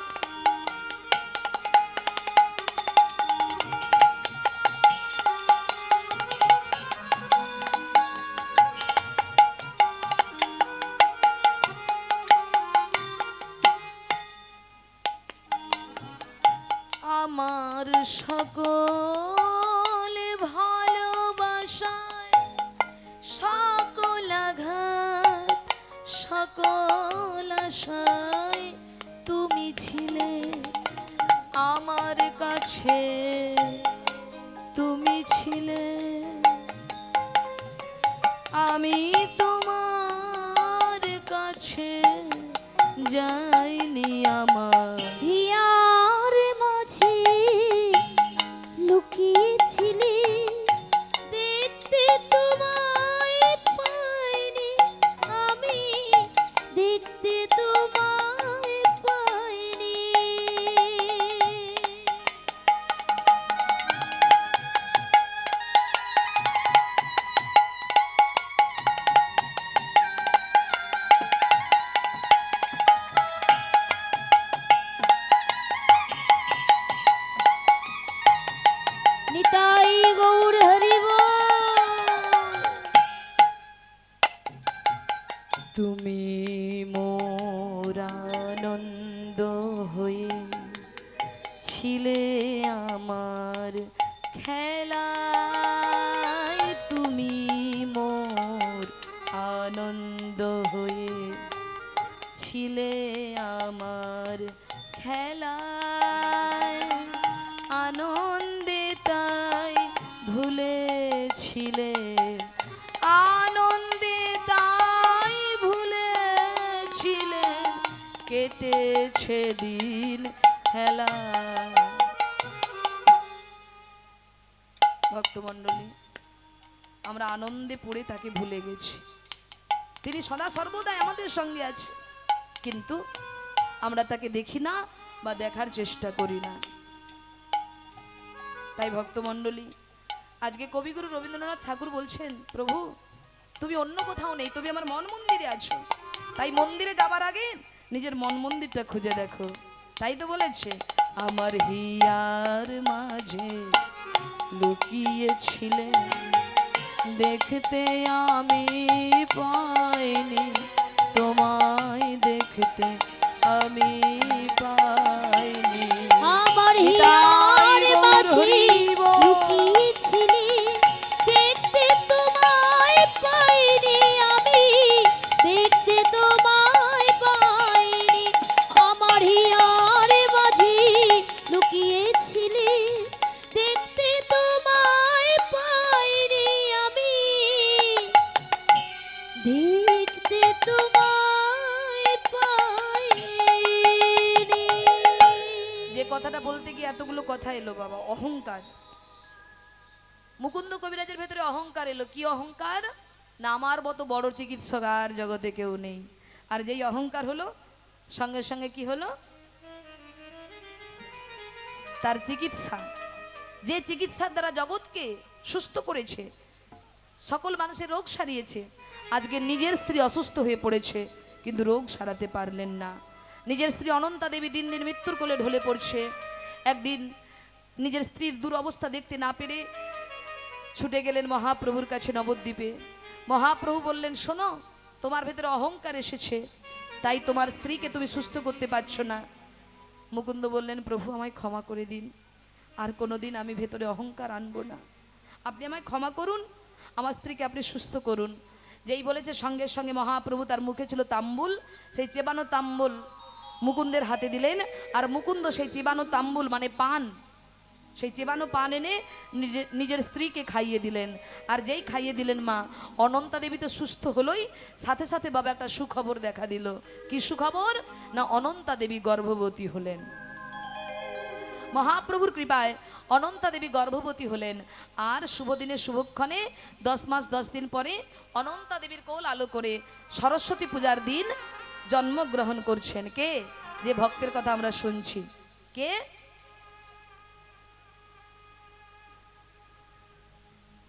আমার সকল ভালোবাসায়, সকল আঘাত, সকল আশায় তুমি ছিলে আমার কাছে, তুমি ছিলে। আমি তোমার কাছে যাইনি। আমার হিয়ার মাঝে লুকিয়েছিলে, দেখতে তোমায় পাইনি আমি, দেখতে তোমায় পাইনি। নিতাই গৌর হরিব। তুমি মোর আনন্দ হয়ে ছিলে আমার খেলায়, তুমি মোর আনন্দ হয়ে ছিলে আমার খেলায়, আনন্দে তাই ভুলেছিলে, আনন্দে তাই ভুলেছিলে, কেটেছে দিন হেলা। ভক্তমণ্ডলী, আমরা আনন্দে পড়ে তাকে ভুলে গেছি। তিনি সদা সর্বদাই আমাদের সঙ্গে আছে, কিন্তু আমরা তাকে দেখি না বা দেখার চেষ্টা করি না। তাই ভক্তমণ্ডলী, আজকে কবিগুরু রবীন্দ্রনাথ ঠাকুর বলছেন, প্রভু তুমি অন্য কোথাও নেই, তুমি আমার মন মন্দিরে আছো। তাই মন্দিরে যাবার আগে নিজের মন মন্দিরটা খুঁজে দেখো। তাই তো বলেছে, আমার হিয়ার মাঝে লুকিয়েছিলে, দেখতে আমি পাইনি, তোমায় দেখতে আমি পাইনি। আমার হিয়ার মাঝে লুকিয়েছিলে, দেখতে তোমায় পাইনি আমি, দেখতে তোমায় পাইনি। আমার হিয়ার মাঝে লুকিয়েছিলে, দেখতে তোমায় পাইনি আমি, দেখতে তোমায় পাইনি। যে কথাটা বলতে গিয়ে এতগুলো কথা এলো বাবা, অহংকার। মুকুন্দ কবিরাজের ভেতরে অহংকার এলো। কি অহংকার? না আমার মতো বড় চিকিৎসক আর জগতে কেউ নেই। আর যেই অহংকার হলো, সঙ্গে সঙ্গে কি হলো? তার চিকিৎসা, যে চিকিৎসার দ্বারা জগৎকে সুস্থ করেছে, সকল মানুষের রোগ সারিয়েছে, আজকে নিজের স্ত্রী অসুস্থ হয়ে পড়েছে, কিন্তু রোগ সারাতে পারলেন না। নিজের স্ত্রী অনন্তা দেবী দিন দিন মৃত্যুর কোলে ঢলে পড়ছে। একদিন নিজের স্ত্রীর দুরবস্থা দেখতে না পেরে ছুটে গেলেন মহাপ্রভুর কাছে নবদ্বীপে। মহাপ্রভু বললেন, শোনো, তোমার ভেতরে অহংকার এসেছে, তাই তোমার স্ত্রীকে তুমি সুস্থ করতে পারছো না। মুকুন্দ বললেন, প্রভু আমায় ক্ষমা করে দিন, আর কোনোদিন আমি ভেতরে অহংকার আনবো না, আপনি আমায় ক্ষমা করুন, আমার স্ত্রীকে আপনি সুস্থ করুন। যেই বলেছে, সঙ্গে সঙ্গে মহাপ্রভু, তার মুখে ছিল তাম্বুল, সেই চেবানো তাম্বুল মুকুন্দের হাতে দিলেন। আর মুকুন্দ সেই চেবানো তাম্বুল মানে পান, সেই চেবানো পান এনে নিজের স্ত্রীকে খাইয়ে দিলেন। আর যেই খাইয়ে দিলেন মা, অনন্তা দেবী তো সুস্থ হলোই, সাথে সাথে বাবা একটা সুখবর দেখা দিল। কি সুখবর? না অনন্তা দেবী গর্ভবতী হলেন। মহাপ্রভুর কৃপায় অনন্তা দেবী গর্ভবতী হলেন। আর শুভদিনে শুভক্ষণে 10 মাস 10 দিন পরে অনন্তা দেবীর কোল আলো করে সরস্বতী পূজার দিন জন্মগ্রহণ করছেন। কে? যে ভক্তের কথা আমরা শুনছি। কে?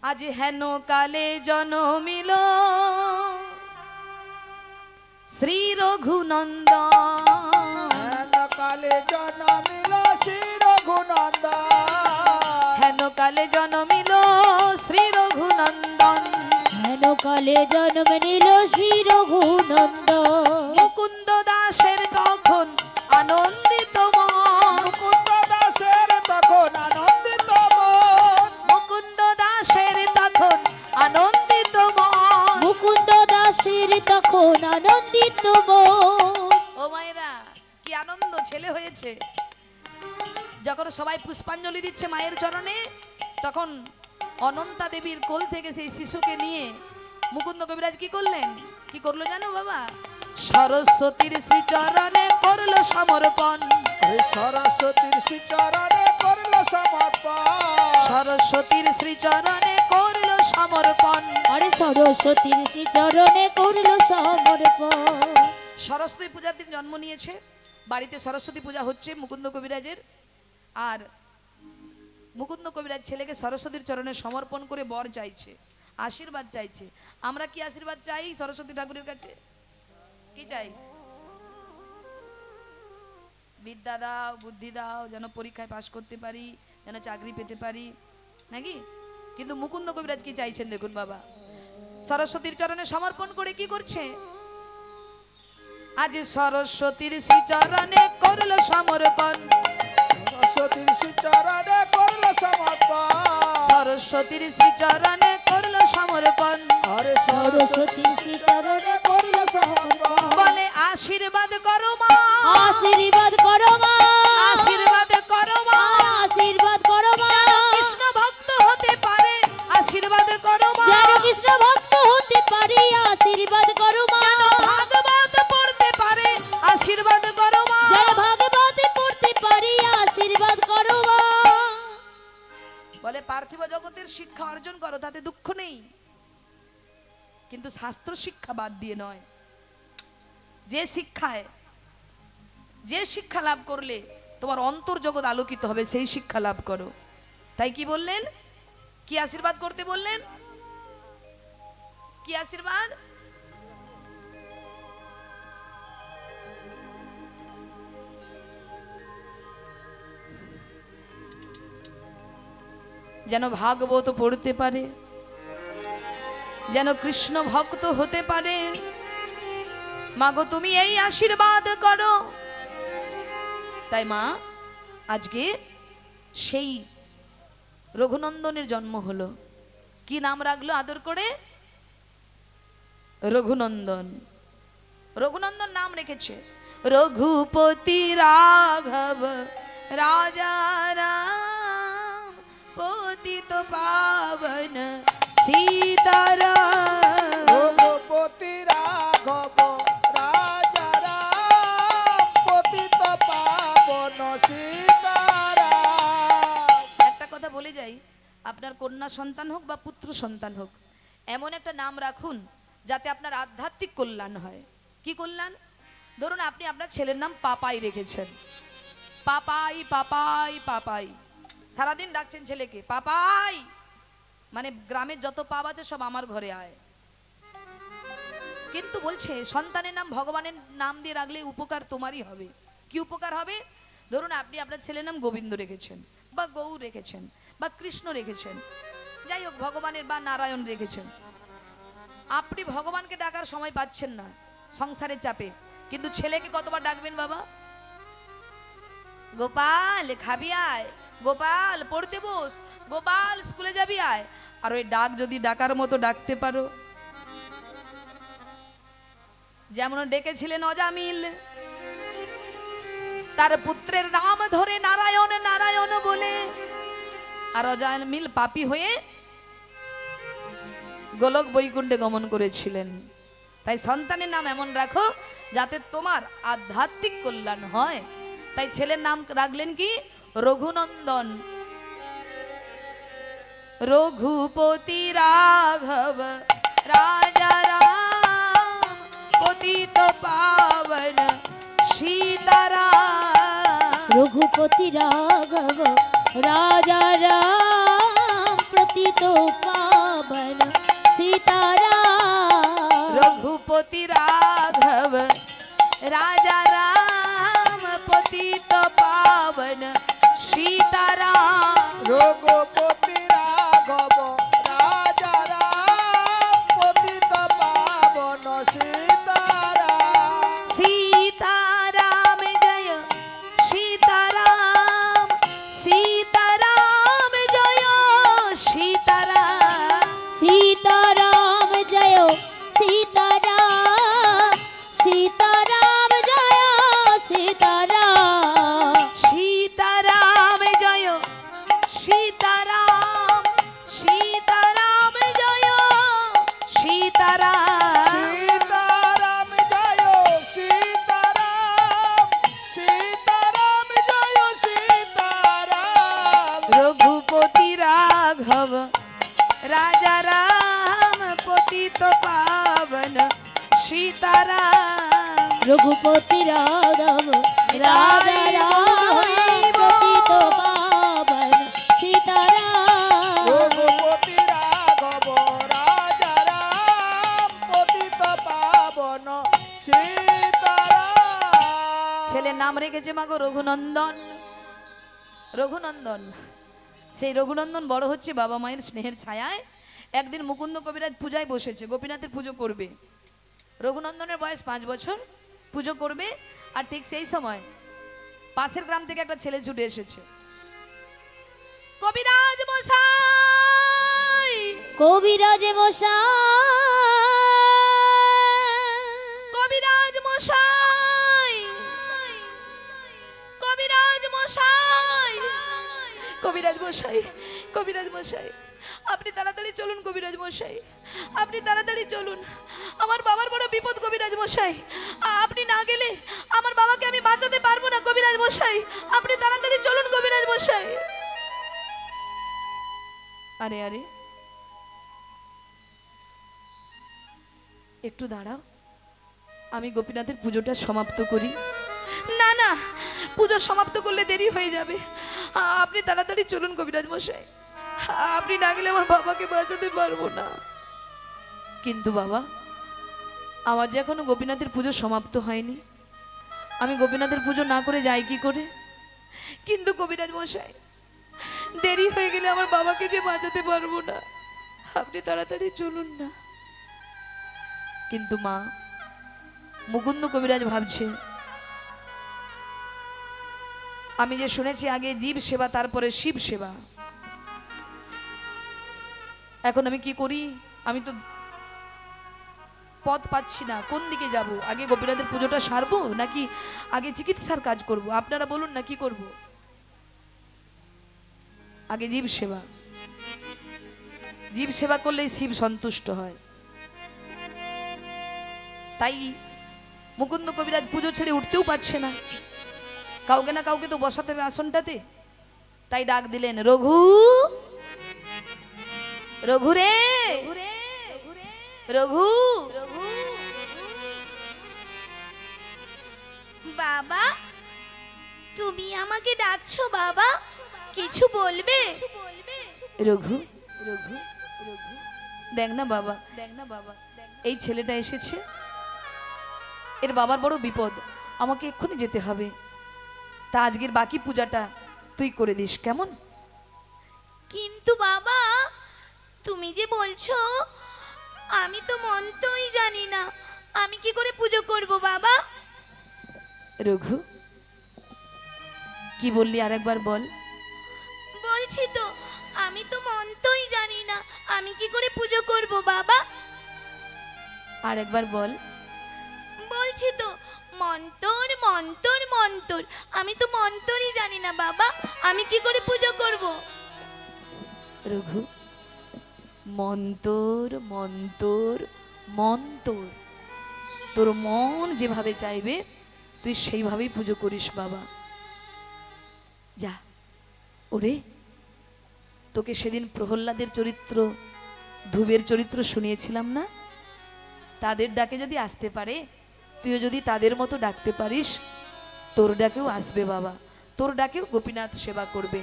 আজ হেন কালে জনমিল শ্রী রঘুনন্দন, কালে জনমিল শ্রী রঘুনন্দন, হেন কালে জনমিল শ্রী রঘুনন্দন, হেন কালে জন্ম নিল শ্রী রঘুনন্দন। মুকুন্দ দাসের তখন আনন্দিত মন, মুকুন্দ দাসের তখন আনন্দিত মন, মুকুন্দ দাসের তখন আনন্দিত মন। মুকুন্দ দাসের তখন আনন্দিত মন। ও মায়েরা, কি আনন্দ, ছেলে হয়েছে। যখন সবাই পুষ্পাঞ্জলি দিচ্ছে মায়ের চরণে, তখন অনন্তা দেবীর কোল থেকে সেই শিশুকে নিয়ে মুকুন্দ কবিরাজ কি করলেন? কি করলো জানো বাবা? সরস্বতীর শ্রীচরণে করলো সমর্পণ, সরস্বতীর শ্রীচরণে করল সমর্পণ, সরস্বতীর শ্রীচরণে করলো সমর্পণ। আরে সরস্বতীর চরণে করল সমর্পণ। সরস্বতী পূজার দিন জন্ম নিয়েছে, বাড়িতে সরস্বতী পূজা হচ্ছে মুকুন্দ কবিরাজের। আর মুকুন্দ কবিরাজ ছেলেকে সরস্বতীর চরণে সমর্পণ করে বর চাইছে, আশীর্বাদ চাইছে। আমরা কি আশীর্বাদ চাই সরস্বতী ঠাকুরের কাছে? কি চাই? বিদ্যা দাও, বুদ্ধি দাও, যেন পরীক্ষায় পাশ করতে পারি, যেন চাকরি পেতে পারি, নাকি? কিন্তু মুকুন্দ কবিরাজ কি চাইছেন দেখুন বাবা, সরস্বতীর চরণে সমর্পণ করে কি করছে? আজ সরস্বতীর শ্রীচরণে করল সমর্পণ, সরস্বতীর শ্রীচরণে করল সমর্পণ, সরস্বতীর শ্রীচরণে করল সমর্পণ। আরে সরস্বতীর চরণে করল সমর্পণ, বলে আশীর্বাদ করো মা, আশীর্বাদ করো মা, আশীর্বাদ করো মা, আশীর্বাদ করো মা। কৃষ্ণ ভক্ত হতে পারে, আশীর্বাদ করো মা, যেন কৃষ্ণ ভক্ত হতে পারি, আশীর্বাদ করো মা। ভাগবত পড়তে পারে, আশীর্বাদ করো মা, যেন ভাগবত পড়তে পারি, আশীর্বাদ করো মা। বলে পার্থিব জগতের শিক্ষা অর্জন করো, তাতে দুঃখ নেই, কিন্তু শাস্ত্র শিক্ষা বাদ দিয়ে নয়। যে শিক্ষা লাভ করলে তোমার অন্তর্জগৎ আলোকিত হবে সেই শিক্ষা লাভ করো। তাই কি বললেন, কি আশীর্বাদ করতে বললেন, কি আশীর্বাদ? যেন ভাগবত পড়তে পারে, যেন কৃষ্ণ ভক্ত হতে পারে। মাগো তুমি এই আশীর্বাদ করো। তাই মা আজকে সেই রঘুনন্দনের জন্ম হলো। কি নাম রাখলো আদর করে? রঘুনন্দন। রঘুনন্দন নাম রেখেছে রঘুপতি রাঘব রাজা রাম পতিত পাবন সীতারাম। রঘুপতি রাঘব রাজা রাম পতিত পাবন সীতারাম। একটা কথা বলে যাই, আপনার কন্যা সন্তান হোক বা পুত্র সন্তান হোক, এমন একটা নাম রাখুন যাতে আপনার আধ্যাত্মিক কল্যাণ হয়। কি কল্যাণ? ধরুন আপনি আপনার ছেলের নাম পাপাই রেখেছেন, পাপাই পাপাই পাপাই, সারাদিন ডাকছেন ছেলেকে পাপাই, মানে গ্রামের যত পাপ আছে সব আমার ঘরে আয়। কিন্তু বলছে সন্তানের নাম ভগবানের নাম দিয়ে রাখলে উপকার তোমারই হবে। কি উপকার হবে? ধরুন আপনি আপনার ছেলের নাম গোবিন্দ রেখেছেন বা গৌর রেখেছেন বা কৃষ্ণ রেখেছেন, যাই হোক ভগবানের বা নারায়ণ রেখেছেন। আপনি ভগবানকে ডাকার সময় পাচ্ছেন না সংসারের চাপে, কিন্তু ছেলেকে কতবার ডাকবেন? বাবা গোপাল খাবি আয়, গোপাল পড়তে বস, গোপাল স্কুলে যাবি আয়। আর ওই ডাক যদি ডাকার মতো ডাকতে পারো, যেমন ডেকেছিলেন অজামিল, তার পুত্রের নাম ধরে নারায়ণ নারায়ণ বলে, আর অজামিল পাপী হয়ে গোলক বৈকুণ্ঠে গমন করেছিলেন। তাই সন্তানের নাম এমন রাখো যাতে তোমার আধ্যাত্মিক কল্যাণ হয়। তাই ছেলের নাম রাখলেন কি? রঘুনন্দন। রঘুপতি রাঘব রাজা রাম পতিত পাবন সীতারাম। রঘুপতি রাঘব রাজা রাম পতিত পাবন সীতারাম। রঘুপতি রাঘব রাজা রাম পতিত পাবন সীতারাম। রঘুপতি রাঘব রাজা রাম পতিত পাবন সীতারাম। সীতারাম জয় সীতারাম, সীতারাম জয় সীতারাম। সীতারাম জয় সীতারাম, সীতারাম জয় সীতারাম। সীতারাম জয় সীতারাম, সীতারাম জয় সীতারাম। সীতারাম জয় সীতারাম, সীতারাম জয় সীতারাম। রঘুপতি রাঘব রাজা রাম পতিত পাবন সীতারাম। রঘুপতি রাঘব রাজা রাম পতিত পাবন সীতারাম। রঘুপতি রাঘব রাজা রাম পতিত পাবন সীতারাম। ছেলের নাম রেখেছে মাগো রঘুনন্দন। রঘুনন্দন, সেই রঘুনন্দন বড় হচ্ছে বাবা মায়ের স্নেহের ছায়ায়। একদিন মুকুন্দ কবিরাজ পূজায় বসেছে, গোপীনাথের পুজো করবে। রঘুনন্দনের বয়স 5 বছর, পুজো করবে। আর ঠিক সেই সময় পাশের গ্রাম থেকে একটা ছেলে ছুটে এসেছে। কবিরাজ মশাই, কবিরাজ মশাই, কবিরাজ মশাই, কবিরাজ মশাই, কবিরাজ মশাই, কবিরাজ মশাই, আপনি তাড়াতাড়ি চলুন কবিরাজ মশাই, আপনি তাড়াতাড়ি চলুন, আমার বাবার বড় বিপদ কবিরাজ মশাই, আপনি না গেলে আমার বাবাকে আমি বাঁচাতে পারবো না কবিরাজ মশাই, আপনি তাড়াতাড়ি চলুন কবিরাজ মশাই। আরে আরে একটু দাঁড়াও, আমি গোপীনাথের পুজোটা সমাপ্ত করি। না না, পুজো সমাপ্ত করলে দেরি হয়ে যাবে। আপনি তাড়াতাড়ি চলুন কবিরাজ মশাই, আপনি না গেলে আমার বাবাকে বাঁচাতে পারবো না। কিন্তু বাবা, আমার যে এখনো গোপীনাথের পুজো সমাপ্ত হয়নি, আমি গোপীনাথের পুজো না করে যাই কি করে? কিন্তু কবিরাজ মশাই, দেরি হয়ে গেলে আমার বাবাকে যে বাঁচাতে পারবো না, আপনি তাড়াতাড়ি চলুন না। কিন্তু মা, মুকুন্দ কবিরাজ ভাবছে, আমি যে শুনেছি আগে জীব সেবা তারপরে শিব সেবা, এখন আমি কি করি? আমি তো পথ পাচ্ছি না, কোন দিকে যাব? আগে গোপীনাথের পুজোটা সারবো নাকি আগে চিকিৎসার কাজ করব? আপনারা বলুন না, কি করব? আগে জীব সেবা, জীব সেবা করলেই শিব সন্তুষ্ট হয়। তাই মুকুন্দ কবিরাজ পুজো ছেড়ে উঠতেও পারছে না, কাউকে না কাউকে তো বসাতে হবে আসনটাতে। তাই ডাক দিলেন, রঘু, রঘু রে, রঘু। বাবা, তুমি আমাকে ডাকছো বাবা? কিছু বলবে? রঘু, রঘু, রঘু, দেখ না বাবা, দেখ না বাবা, এই ছেলেটা এসেছে, এর বাবার বড় বিপদ, আমাকে এক্ষুনি যেতে হবে। তা আজকের বাকি পূজাটা তুই করে দিস, কেমন? কিন্তু বাবা, তুমি যে বলছো, আমি তো মন্ত্রই জানি না, আমি কি করে পুজো করব বাবা? রঘু, কি বললি আরেকবার বল। বলছি তো, আমি তো মন্ত্রই জানি না, আমি কি করে পুজো করব বাবা? আরেকবার বল। বলছি তো, মন্তর মন্তর মন্তর, আমি তো মন্তরই জানি না বাবা, আমি কি করে পুজো করব? রঘু, মন্তর মন্তর মন্তর, তোর মন যেভাবে চাইবে তুই সেইভাবেই পুজো করিস বাবা। যা। ওরে, তোকে সেদিন প্রহ্লাদের চরিত্র, ধ্রুবের চরিত্র শুনিয়েছিলাম না? তাদের ডাকে যদি আসতে পারে, তুইও যদি তাদের মতো ডাকতে পারিস, তোর ডাকেও আসবে বাবা, তোর ডাকেও গোপীনাথ সেবা করবে।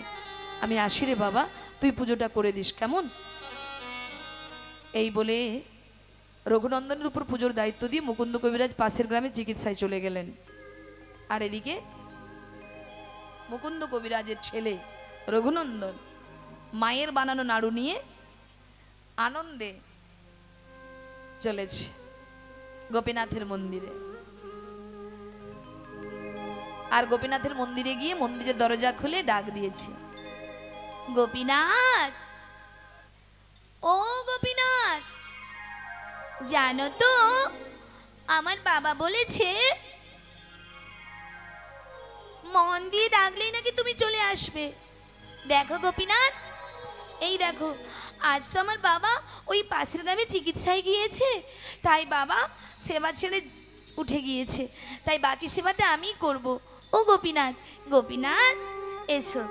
আমি আসি রে বাবা, তুই পুজোটা করে দিস, কেমন? এই বলে রঘুনন্দনের উপর পুজোর দায়িত্ব দিয়ে মুকুন্দ কবিরাজ পাশের গ্রামে চিকিৎসায় চলে গেলেন। আর এদিকে মুকুন্দ কবিরাজের ছেলে রঘুনন্দন মায়ের বানানো নাড়ু নিয়ে আনন্দে চলেছে গোপীনাথের মন্দিরে। আর গোপীনাথের মন্দিরে গিয়ে মন্দিরের দরজা খুলে ডাক দিয়েছে, গোপীনাথ, ও গোপীনাথ, জানো তো আমার বাবা বলেছে মন দিয়ে ডাকলেই নাকি তুমি চলে আসবে। দেখো গোপীনাথ, এই দেখো, আজ তো আমার বাবা ওই পাশের গ্রামে চিকিৎসায় গিয়েছে, তাই বাবা সেবা ছেড়ে উঠে গিয়েছে, তাই বাকি সেবাটা আমিই করব। ও গোপীনাথ, গোপীনাথ এসো,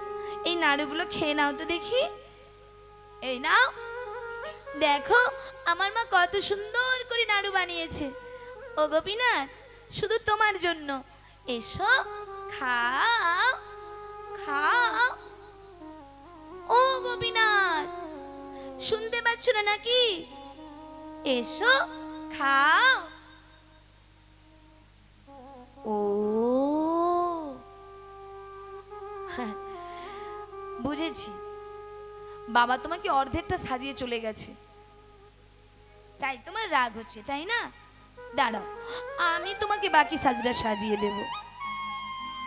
এই নাড়ুগুলো খেয়ে নাও তো দেখি। এই নাও, দেখো আমার মা কত সুন্দর করে নাড়ু বানিয়েছে। ও গোপীনাথ, শুধু তোমার জন্য, এসো খাও, খাও। ও গোপীনাথ, শুনতে পাচ্ছ না নাকি? এসো খাও। ও হ্যাঁ, বুঝেছি, বাবা তোমাকে অর্ধেকটা সাজিয়ে চলে গেছে, তাই তোমার রাগ হচ্ছে, তাই না? দাঁড়াও, আমি তোমাকে বাকি সাজটা সাজিয়ে দেব।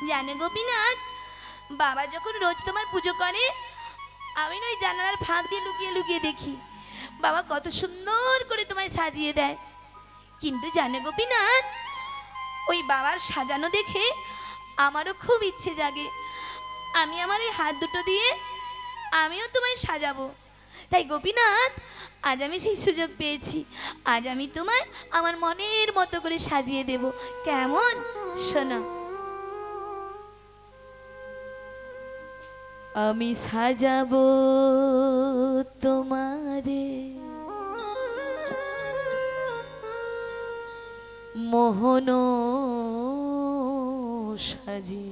জানো গোপীনাথ, বাবা যখন রোজ তোমার পুজো করে, আমি না ওই জানালার ফাঁক দিয়ে লুকিয়ে লুকিয়ে দেখি বাবা কত সুন্দর করে তোমায় সাজিয়ে দেয়। কিন্তু জানো গোপীনাথ, ওই বাবার সাজানো দেখে আমারও খুব ইচ্ছে জাগে, আমি আমার এই হাত দুটো দিয়ে আমিও তোমায় সাজাবো। তাই গোপীনাথ, আজ আমি সেই সুযোগ পেয়েছি, আজ আমি তোমায় আমার মনের মতো করে সাজিয়ে দেব, কেমন? শোনো। আমি সাজাবো তোমারে মোহন সাজি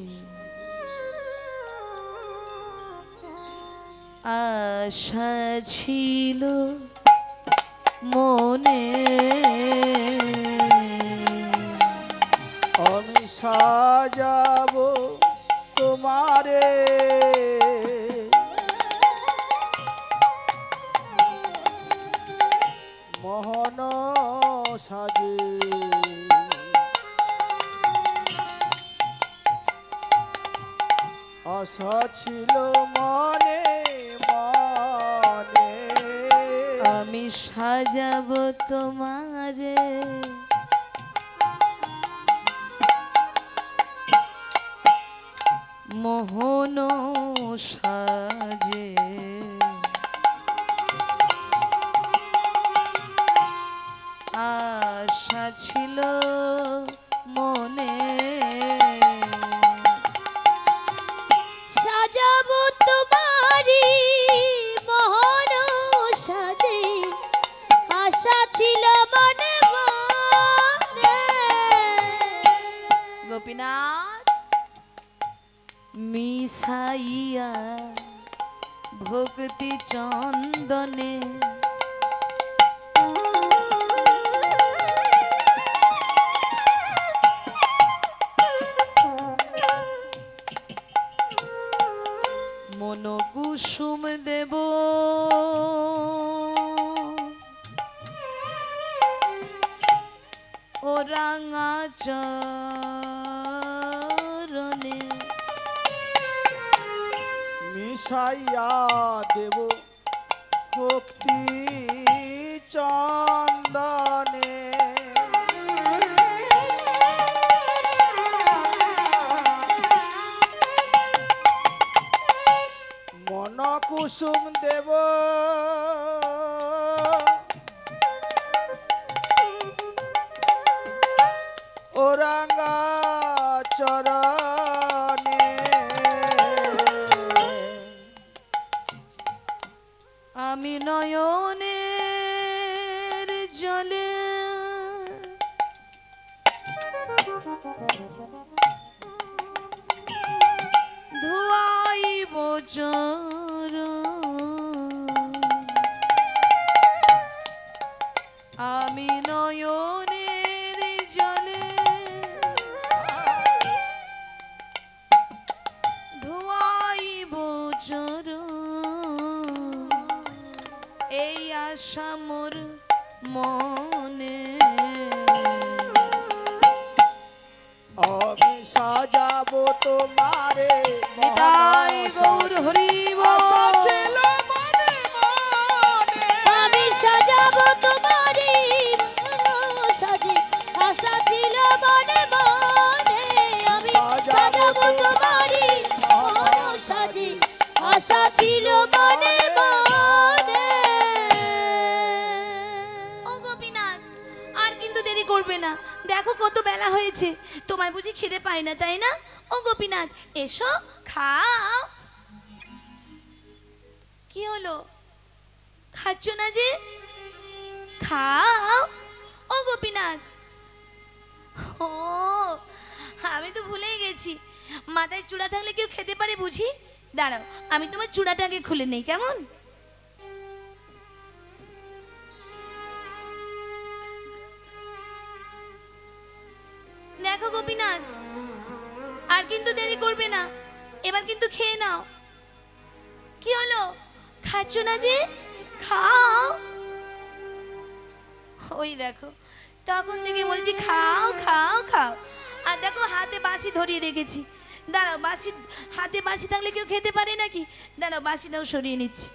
আশা ছিল মনে, আমি সাজাবো তোমারে মোহন সাজে, আশা ছিল মনে মনে, আমি সাজাবো তোমারে মোহন সাজে, আশা ছিল মনে, সাজাবো তোমারি মোহন সাজে, আশা ছিল মনে মনে। গোপীনাথ মিশাইয়া ভক্তি চন্দনে মন কুসুম দেব ও রাঙা চরণে, মিশাইয়া দেব ভক্তি চন্দনে, মন কুসুম দেব ওরাঙ্গা চরণে, আমি নয়নের জলে ধোয়াইব চরণ, আমি নয়নের জলে ধোয়াইব চরণ, এই আশা মোর মনে, আমি সাজাবো তোমারে নিতাই গৌর হরিব, আশা ছিল মনে মনে, আমি সাজাবো তোমারি মোহন সাজে, আশা ছিল মনে মনে। আমি সাজাবো তোমারি মোহন সাজে, আশা ছিল মনে মনে। ও গোপীনাথ, আর কিন্তু দেরি করবে না, দেখো কত বেলা হয়েছে, তোমার বুঝি খিদে পায় না তাই না? ও গোপীনাথ এসো খাও। কি হলো, খাচ্ছ না যে? খাও ও গোপীনাথ। ও আমি তো ভুলেই গেছি, মাথায় চূড়া থাকলে কেউ খেতে পারে বুঝি? দাঁড়াও, আমি তোমার চূড়াটা আগে খুলে নেই, কেমন? দেখো গোপীনাথ, আর কিন্তু দেরি করবে না, এবার কিন্তু খেয়ে নাও। কি হলো, খাচ্ছ না যে? খাও। ওই দেখো, তখন থেকে বলছি খাও খাও খাও, আর দেখো হাতে বাঁশি ধরিয়ে রেখেছি। দাঁড়াও, বাঁশি হাতে বাঁশি থাকলে কেউ খেতে পারে নাকি? দাঁড়াও, বাঁশিটাও সরিয়ে নিচ্ছি।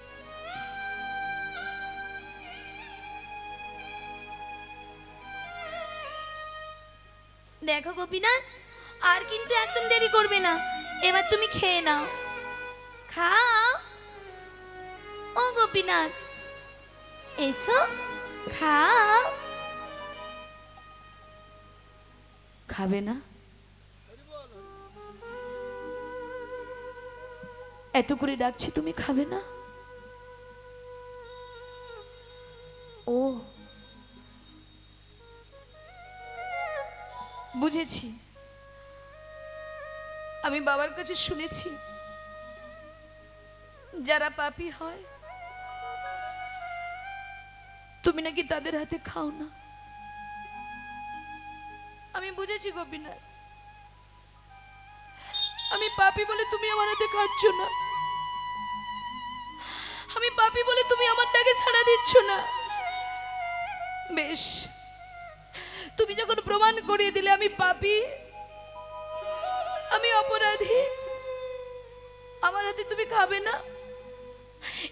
দেখো গোপীনাথ, আর কিন্তু একদম দেরি করবে না, এবার তুমি খেয়ে নাও। খাও ও গোপীনাথ, এসো খাও। খাবে না? এত করে ডাকছি, তুমি খাবে না? ও বুঝেছি, আমি বাবার কাছে শুনেছি যারা পাপী হয় তুমি নাকি তাদের হাতে খাও না। আমি বুঝেছি গোপীনাথ, আমি পাপী বলে তুমি আমার হাতে খাচ্ছ না, আমি পাপী বলে তুমি আমার ডাকে সাড়া দিচ্ছ না। বেশ, তুমি যখন প্রমাণ করিয়ে দিলে আমি পাপী, আমি অপরাধী, আমার হাতে তুমি খাবে না।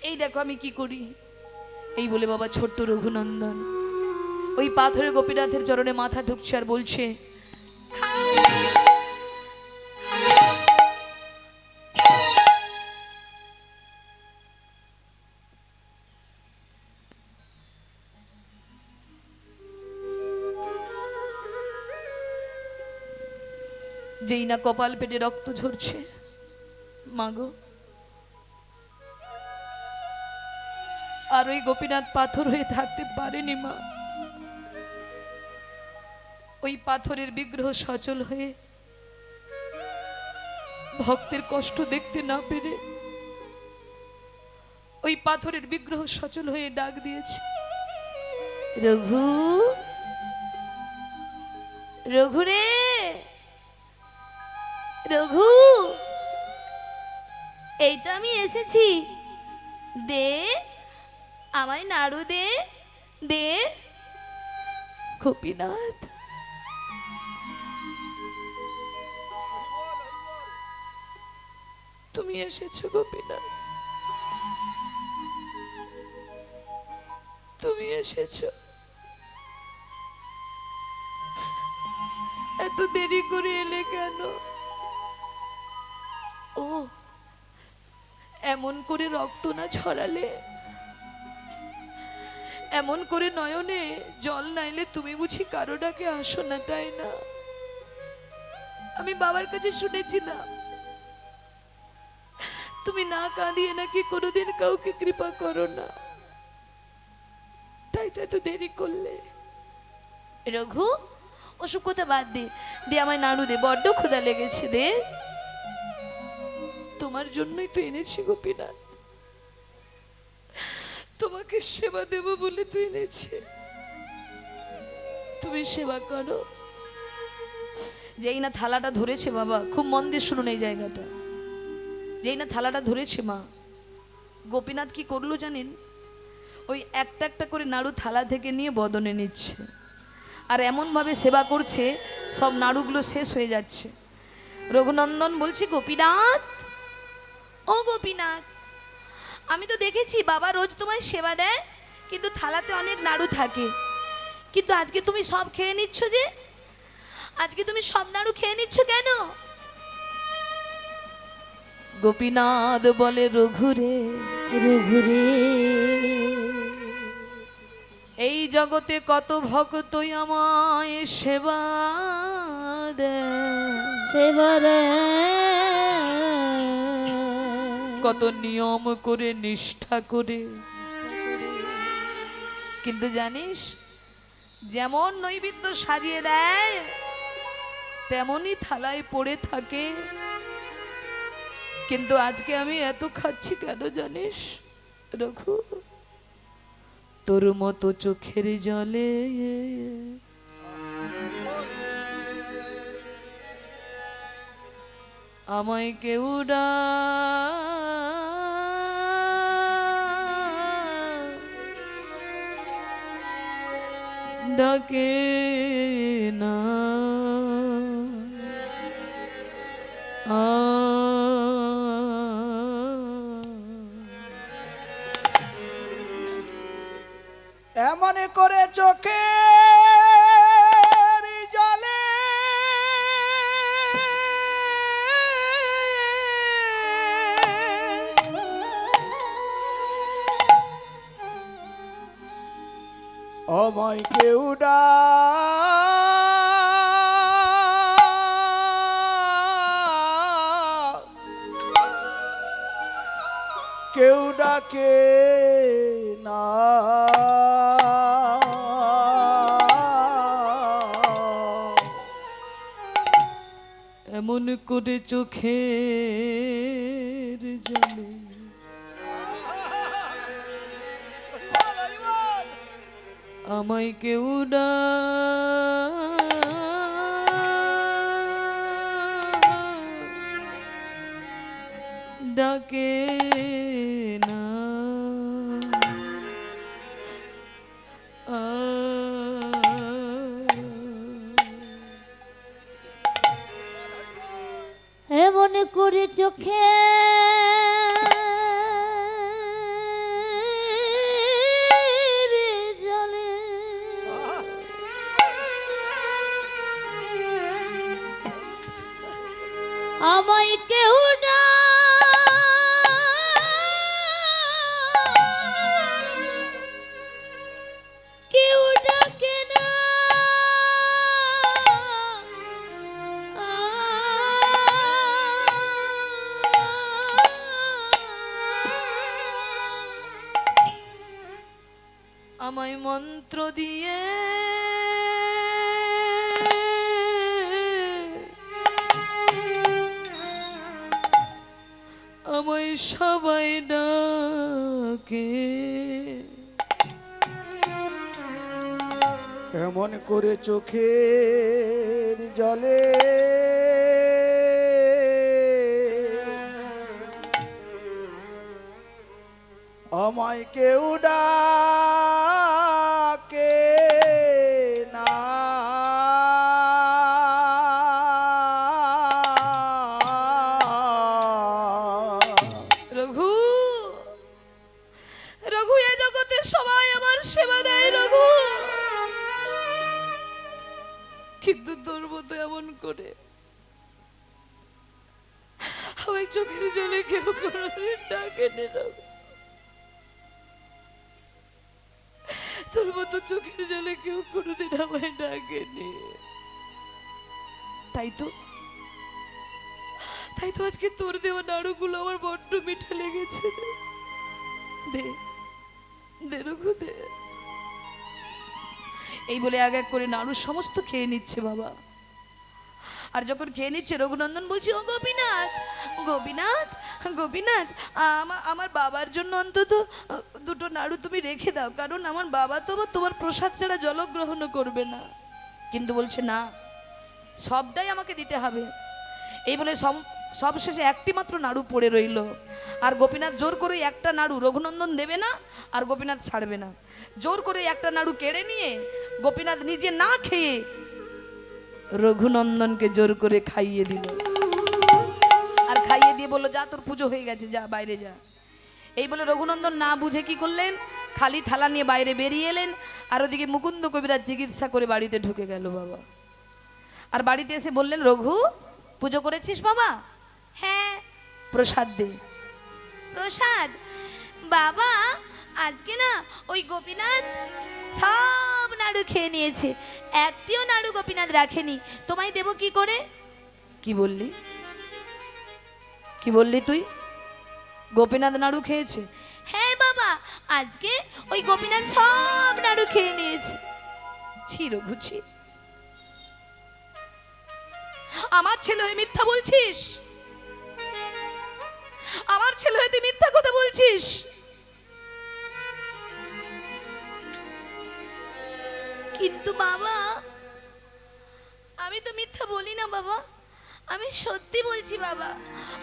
এই দেখো আমি কি করি। এই বলে বাবা ছোট্ট রঘুনন্দন ওই পাথরের গোপীনাথের চরণে মাথা ঢুকছে আর বলছে, যেই না কপাল পেটে রক্ত ঝরছে, মাগো আর ওই গোপীনাথ পাথর হয়ে থাকতে পারেনি মা। ওই পাথরের বিগ্রহ সচল হয়ে ভক্তের কষ্ট দেখতে না পেরে ওই পাথরের বিগ্রহ সচল হয়ে ডাক দিয়েছে, রঘু, রঘু রে, রঘু, এই তো আমি এসেছি, দে আমায় নাড়ু দে, দে। গোপীনাথ, তুমি এসেছো গোপীনাথ, তুমি এসেছো। এত দেরি করে এলে কেন? ও, এমন করে রক্ত না ছড়ালে, এমন করে নয়নে জল নাইলে তুমি বুঝি কারো ডাকে আসো না, তাই না? আমি বাবার কাছে শুনেছিলাম তুমি না কাঁদিয়ে নাকি কোনোদিন কাউকে কৃপা করো না, তাই তো এত দেরি করলে। রঘু, ওসব কথা বাদ দে, দে আমায় নাড়ু দে, বড্ড ক্ষুধা লেগেছে, দে। তোমার জন্যই তো এনেছি গোপীনাথ, তোমাকে সেবা দেব বলে তো এনেছি, তুমি সেবা করো। যেই না থালাটা ধরেছে বাবা, খুব মন দিয়ে শুনুন এই জায়গাটা, যেই না থালাটা ধরেছে মা, গোপীনাথ কি করলো জানেন? ওই একটা একটা করে নাড়ু থালা থেকে নিয়ে বদনে নিচ্ছে আর এমনভাবে সেবা করছে সব নাড়ুগুলো শেষ হয়ে যাচ্ছে। রঘুনন্দন বলছে, গোপীনাথ, ও গোপীনাথ, আমি তো দেখেছি বাবা রোজ তোমায় সেবা দেয়, কিন্তু থালাতে অনেক নাড়ু থাকে, কিন্তু আজকে তুমি সব খেয়ে নিচ্ছ যে, আজকে তুমি সব নাড়ু খেয়ে নিচ্ছ কেন? গোপীনাথ বলে, রঘুরে, রঘুরে, এই জগতে কত ভক্তই আমায় সেবা দেয়, সেবারে কত নিয়ম করে নিষ্ঠা করে, কিন্তু জানিস যেমন নৈবেদ্য সাজিয়ে দেয় তেমনই থালায় পড়ে থাকে। কিন্তু আজকে আমি এত খাচ্ছি কেন জানিস রঘু? তোর মতো চোখের জলে আমায় কেউ ডাকে না, এমন করে চোখে জলে আমায় কেউ কেউ ডাকে না, এমন করে চোখের জলে আমায় কেউ না ডাকে না এমন করে চোখে জলে আমায় কেউ না কেউ ডাকে না আমায় মন্ত্র দিয়ে আমায় সবাই ডাকে এমন করে চোখের জলে আমায় কেউ ডাকে না রঘু রঘু এ জগতে সবাই আমার সেবা দেয় রঘু, কিন্তু তোর মতো এমন করে আমায় চোখের জলে কেউ কোনোদিন ডাকেনি রঘু। তোর মতো চোখের জলে কেউ কোনোদিন আমায় ডাকেনি। তাই তো আজকে তোর দেওয়া নাড়ুগুলো আমার বড্ড মিঠে লেগেছে রে। দে দে রঘু দে। এই বলে এক এক করে নাড়ু সমস্ত খেয়ে নিচ্ছে বাবা। আর যখন খেয়ে নিচ্ছে রঘুনন্দন বলছি, ও গোপীনাথ গোপীনাথ গোপীনাথ, আমার বাবার জন্য অন্তত দুটো নাড়ু তুমি রেখে দাও, কারণ আমার বাবা তো তোমার প্রসাদ ছাড়া জলগ্রহণ করবে না। কিন্তু বলছে না, সবটাই আমাকে দিতে হবে। এই বলে সবশেষে একটি মাত্র নাড়ু পড়ে রইল। আর গোপীনাথ জোর করে একটা নাড়ু রঘুনন্দন দেবে না, আর গোপীনাথ ছাড়বে না। জোর করে একটা নাড়ু কেড়ে নিয়ে গোপীনাথ নিজে না খেয়ে রঘুনন্দনকে জোর করে খাইয়ে দিল। আর খাইয়ে দিয়ে বললো, যা তোর পুজো হয়ে গেছে, যা বাইরে যা। এই বলে রঘুনন্দন না বুঝে কি করলেন, খালি থালা নিয়ে বাইরে বেরিয়ে এলেন। আর ওদিকে মুকুন্দ কবিরাজ চিকিৎসা করে বাড়িতে ঢুকে গেল বাবা। আর বাড়িতে এসে বললেন, রঘু পুজো করেছিস বাবা? হ্যাঁ। প্রসাদ দে। প্রসাদ? বাবা আজকে না ওই গোপীনাথ সব নাড়ু খেয়ে নিয়েছে, একটিও নাড়ু গোপীনাথ রাখেনি। তোমায় দেবো কি করে? কি বললি? কি বললি তুই? গোপীনাথ নাড়ু খেয়েছে? হ্যাঁ বাবা, আজকে ওই গোপীনাথ সব নাড়ু খেয়ে নিয়েছে। ছি রঘু ছি। আমার ছেলে হয়ে মিথ্যা বলছিস? আমার ছেলে হয়ে তুই মিথ্যা কথা বলছিস? কিন্তু বাবা আমি তো মিথ্যা বলি না বাবা, আমি সত্যি বলছি বাবা।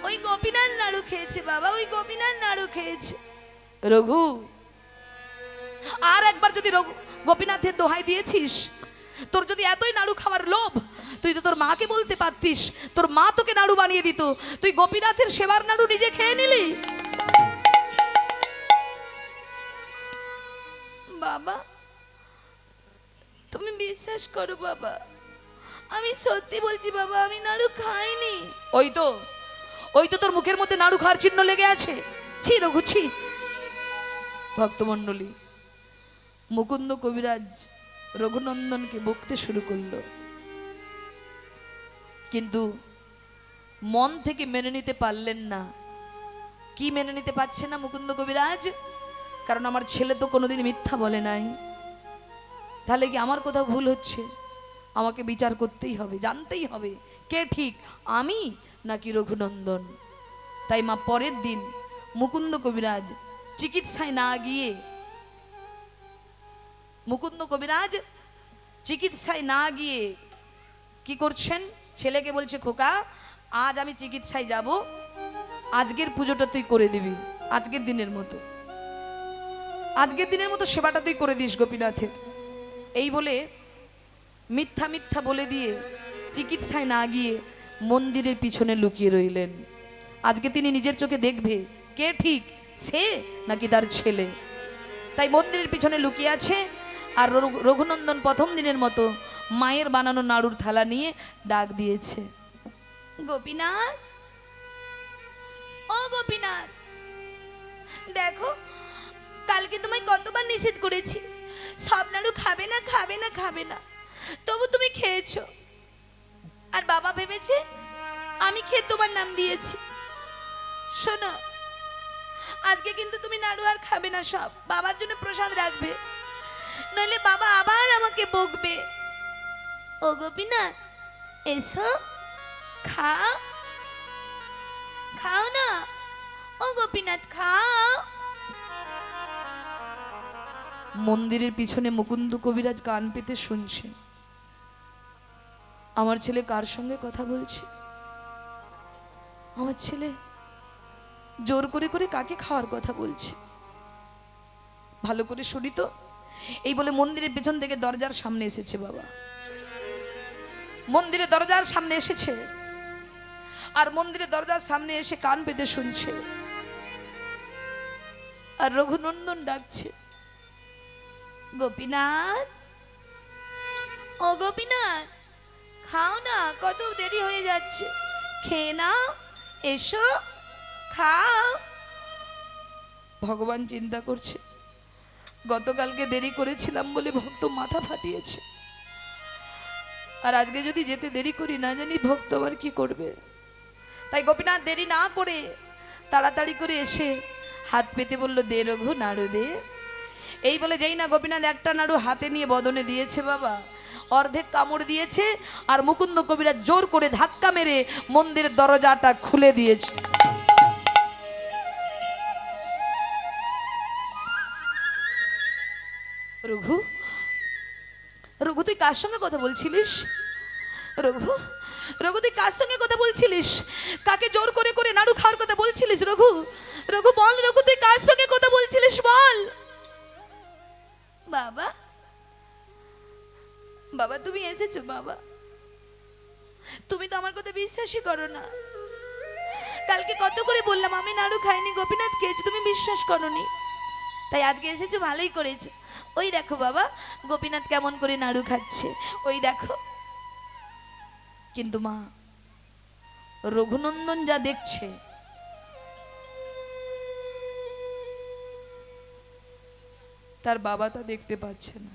ওই গোপীনাথ নাড়ু খেয়েছে বাবা, ওই গোপীনাথ নাড়ু খেয়েছে। রঘু, আর একবার যদি গোপীনাথের দোহাই দিয়েছিস, তোর যদি এতই নাড়ু খাওয়ার লোভ, তুই তো তোর মাকে বলতে পারতিস, তোর মা তোকে নাড়ু বানিয়ে দিত। তুই গোপীনাথের সেবার নাড়ু নিজে খেয়ে নিলি। বাবা তুমি বিশ্বাস করো বাবা, আমি সত্যি বলছি বাবা, আমি নাড়ু খাইনি। ওই তো তোর মুখের মধ্যে নাড়ু খাওয়ার চিহ্ন লেগে আছে। ছি রঘু ছি। ভক্তমণ্ডলী, মুকুন্দ কবিরাজ রঘুনন্দনকে বকতে শুরু করলো, কিন্তু মন থেকে মেনে নিতে পারলেন না। কি মেনে নিতে পারছে না মুকুন্দ কবিরাজ? কারণ আমার ছেলে তো কোনোদিন মিথ্যা বলে নাই। তাহলে কি আমার কোথাও ভুল হচ্ছে? আমাকে বিচার করতেই হবে, জানতেই হবে কে ঠিক, আমি নাকি রঘুনন্দন? তাই মা পরের দিন মুকুন্দ কবিরাজ চিকিৎসায় না গিয়ে কি করছেন, ছেলেকে বলছে, খোকা আজ আমি চিকিৎসায় যাব, আজকের পুজোটা তুই করে দিবি, আজকের দিনের মতো সেবাটা তুই করে দিস গোপীনাথের। এই বলে মিথ্যা মিথ্যা বলে দিয়ে চিকিৎসায় না গিয়ে মন্দিরের পিছনে লুকিয়ে রইলেন। আজকে তিনি নিজের চোখে দেখবে কে ঠিক, সে নাকি তার ছেলে। তাই মন্দিরের পিছনে লুকিয়ে আছে। আর রঘুনন্দন প্রথম দিনের মতো মায়ের বানানো নাড়ুর থালা নিয়ে ডাক দিয়েছে, গোপীনাথ, ও গোপীনাথ, দেখো কালকে তোমায় কতবার নিষেধ করেছি সব নাড়ু খাবে না, খাবে না, খাবে না, তবু তুমি খেয়েছো। আর বাবা ভেবেছে আমি খেয়ে তোমার নাম দিয়েছি। শোনো, আজকে কিন্তু তুমি নাড়ু আর খাবে না, সব বাবার জন্য প্রসাদ রাখবে, নইলে বাবা আবার আমাকে বকবে। ও গোপীনাথ, এসো, খাও, খাও না, ও গোপীনাথ খাও। মন্দিরের পিছনে মুকুন্দ কবিরাজ কান পেতে শুনছে, আমার ছেলে কার সঙ্গে কথা বলছে, আমার ছেলে জোর করে করে কাকে খাওয়ার কথা বলছে, ভালো করে শুনি তো। এই বলে মন্দিরের পেছন থেকে দরজার সামনে এসেছে বাবা, মন্দিরের দরজার সামনে এসেছে। আর মন্দিরের দরজার সামনে এসে কান পেতে শুনছে। আর রঘুনন্দন ডাকছে, গোপীনাথ, ও গোপীনাথ, খাও না, কত দেরি হয়ে যাচ্ছে, খেয়ে নাও, এসো, খাও। ভগবান চিন্তা করছে, গতকালকে দেরি করেছিলাম বলে ভক্ত মাথা ফাটিয়েছে, আর আজকে যদি যেতে দেরি করি না জানি ভক্ত আবার কি করবে। তাই গোপীনাথ দেরি না করে তাড়াতাড়ি করে এসে হাত পেতে বলল, দে রঘু নাড়ু দে। এই বলে যেই না গোপীনাথ একটা নাড়ু হাতে নিয়ে বদনে দিয়েছে বাবা, অর্ধেক কামড় দিয়েছে। আর মুকুন্দ কবিরাজ জোর করে ধাক্কা মেরে মন্দিরের দরজাটা খুলে দিয়েছে। রঘু, রঘু তুই কার সঙ্গে কথা বলছিলিস? রঘু, রঘু তুই কার সঙ্গে কথা বলছিলিস? কাকে জোর করে করে নাড়ু খাওয়ার কথা বলছিলিস? রঘু, রঘু বল, রঘু তুই কার সঙ্গে কথা বলছিলিস বল। বাবা, বাবা তুমি এসেছো বাবা, তুমি তো আমার কথা বিশ্বাসই করো না। কালকে কত করে বললাম আমি নাড়ু খাইনি, গোপীনাথ খেয়েছি, তুমি বিশ্বাস করোনি। তাই আজকে এসেছো, ভালোই করেছো। ওই দেখো বাবা, গোপীনাথ কেমন করে নাড়ু খাচ্ছে, ওই দেখো। কিন্তু মা, রঘুনন্দন যা দেখছে তার বাবা তা দেখতে পাচ্ছে না।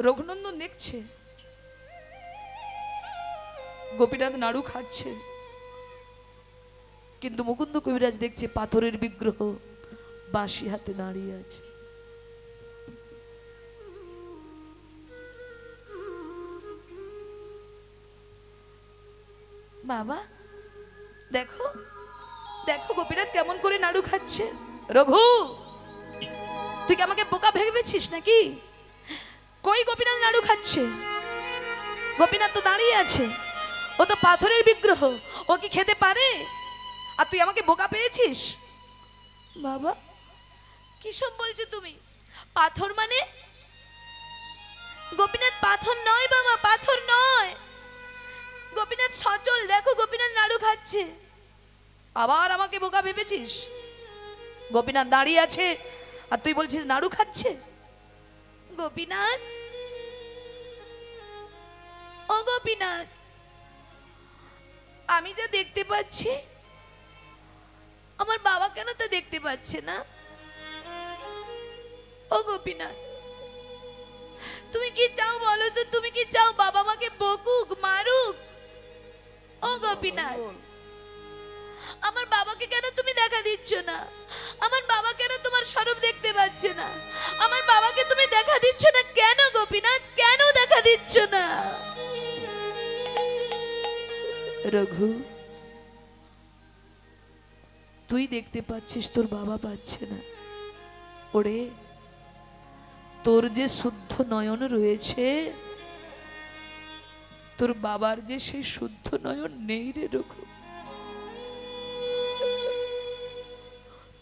রঘুনন্দন দেখছে গোপীনাথ নাড়ু খাচ্ছে, কিন্তু মুকুন্দ কবিরাজ দেখছে পাথরের বিগ্রহ বাঁশি হাতে দাঁড়িয়ে আছে। বাবা দেখো, দেখো গোপীনাথ কেমন করে নাড়ু খাচ্ছে। রঘু, তুই কি আমাকে বোকা ভেবেছিস নাকি? কই গোপীনাথ নাড়ু খাচ্ছে? গোপীনাথ তো দাঁড়িয়ে আছে, ও তো পাথরের বিগ্রহ, ও কি খেতে পারে? আর তুই আমাকে বোকা পেয়েছিস? বাবা কি সব বলছো তুমি? পাথর মানে? গোপীনাথ পাথর নয় বাবা, পাথর নয়। গোপীনাথ সচল, দেখো গোপীনাথ নাড়ু খাচ্ছে। আবার আমাকে বোকা ভেবেছিস? গোপীনাথ দাঁড়িয়ে আছে আর তুই বলছিস নাড়ু খাচ্ছে। গোপীনাথ, ও গোপীনাথ, আমি যা দেখতে পাচ্ছি আমার বাবা কেন তা দেখতে পাচ্ছে না? ও গোপীনাথ, তুমি কি চাও বলো তো? তুমি কি চাও বাবা আমাকে বকুক, মারুক? ও গোপীনাথ, আমার বাবাকে কেন তুমি দেখা দিচ্ছ না? আমার বাবা কেন তোমার স্বরূপ দেখতে পাচ্ছে না? আমার বাবাকে তুমি দেখা দিচ্ছ না কেন গোপীনাথ? কেন দেখা দিচ্ছ না? রঘু, তুই দেখতে পাচ্ছিস তোর বাবা পাচ্ছে না। ওরে, তোর যে শুদ্ধ নয়ন রয়েছে, তোর বাবার যে সেই শুদ্ধ নয়ন নেই রে রঘু।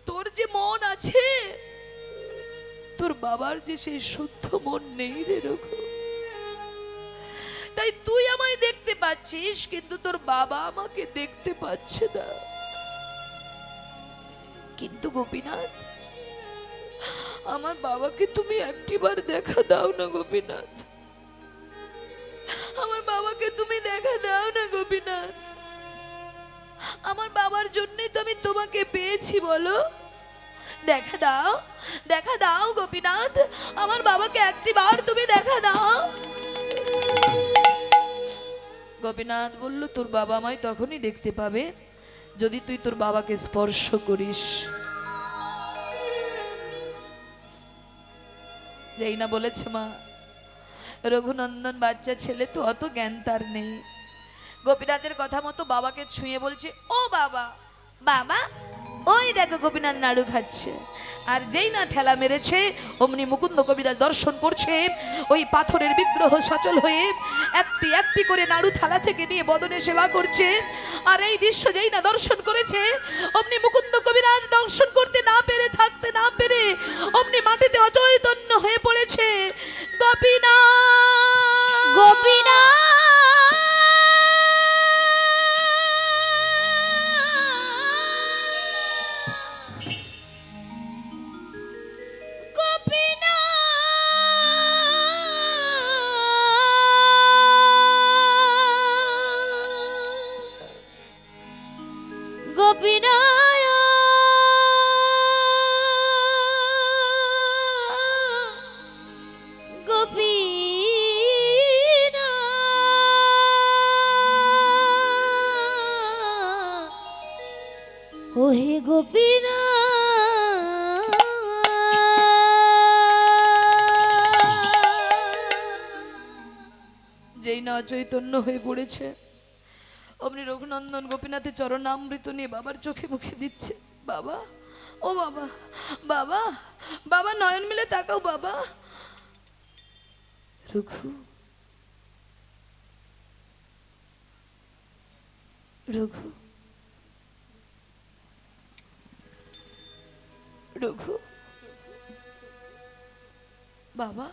তোর যে মন আছে, তোর বাবার যে সেই শুদ্ধ মন নেই রে রঘু। তাই তুই আমায় দেখতে পাচ্ছিস, কিন্তু তোর বাবা আমাকে দেখতে পাচ্ছে না। কিন্তু গোপীনাথ, আমার বাবাকে তুমি একটিবার দেখা দাও না গোপীনাথ। আমার বাবাকে তুমি দেখা দাও না গোপীনাথ। আমার বাবার জন্যই তো আমি তোমাকে পেয়েছি, বলো। দেখা দাও, দেখা দাও গোপীনাথ, আমার বাবাকে একটিবার তুমি দেখা দাও। গোপীনাথ বলল, তোর বাবা আমায় তখনই দেখতে পাবে যদি তুই তোর বাবাকে স্পর্শ করিস। যেই না বলেছে মা, রঘুনন্দন বাচ্চা ছেলে তো, অত জ্ঞান তার নেই। গোপীনাথের কথা মতো বাবাকে ছুঁয়ে বলছে, ও বাবা। বাবা, ওই দেখো গোপীনাথ নাড়ু খাচ্ছে। আর যেই না ঠেলা মেরেছে, অমনি মুকুন্দ কবিরাজ দর্শন করছে ওই পাথরের বিগ্রহ সচল হয়ে একটি একটি করে নাড়ু থালা থেকে নিয়ে বদনে সেবা করছে। আর এই দৃশ্য যেই না দর্শন করেছে, অমনি মুকুন্দ কবিরাজ দর্শন করতে না পেরে, থাকতে না পেরে অমনি মাটিতে অচৈতন্য হয়ে পড়েছে। গোপীনাথ, গোপীনাথ, ওহে গোপীনাথ, যেই না অচৈতন্য হয়ে পড়েছে, অমনি রঘুনন্দন গোপীনাথের চরণামৃত নিয়ে বাবার চোখে মুখে দিচ্ছে। বাবা, ও বাবা, বাবা, বাবা নয়ন মিলে তাকাও বাবা। রঘু, রঘু, রঘু, বাবা,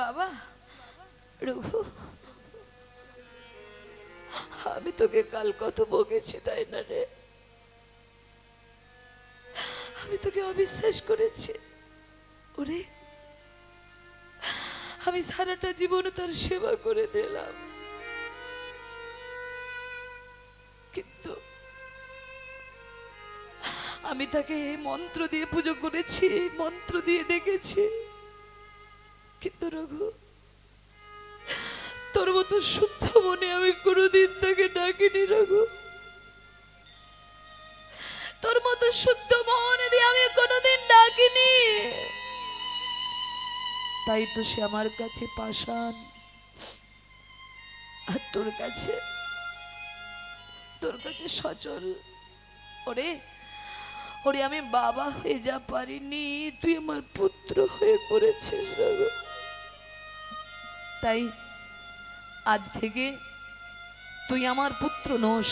বাবা, রঘু, আমি তোকে কাল কত বকেছি, তাই না রে? আমি তোকে অবিশ্বাস করেছি। ওরে, আমি সারাটা জীবন তার সেবা করে দিলাম, কিন্তু আমি তাকে মন্ত্র দিয়ে পুজো করেছি, মন্ত্র দিয়ে ডেকেছি, কিন্তু রঘু, তোর মতো শুদ্ধ মনে আমি কোনোদিন তাকে ডাকিনি রঘু। তোর মতো শুদ্ধ মনে দিয়ে আমি কোনোদিন ডাকিনি। তাই তো সে আমার কাছে পাষাণ, আর তোর কাছে সচল। ওরে, ওরে, আমি বাবা হয়ে যা পারিনি, তুই আমার পুত্র হয়ে পড়েছিস রঘু। তাই আজ থেকে তুই আমার পুত্র নোস।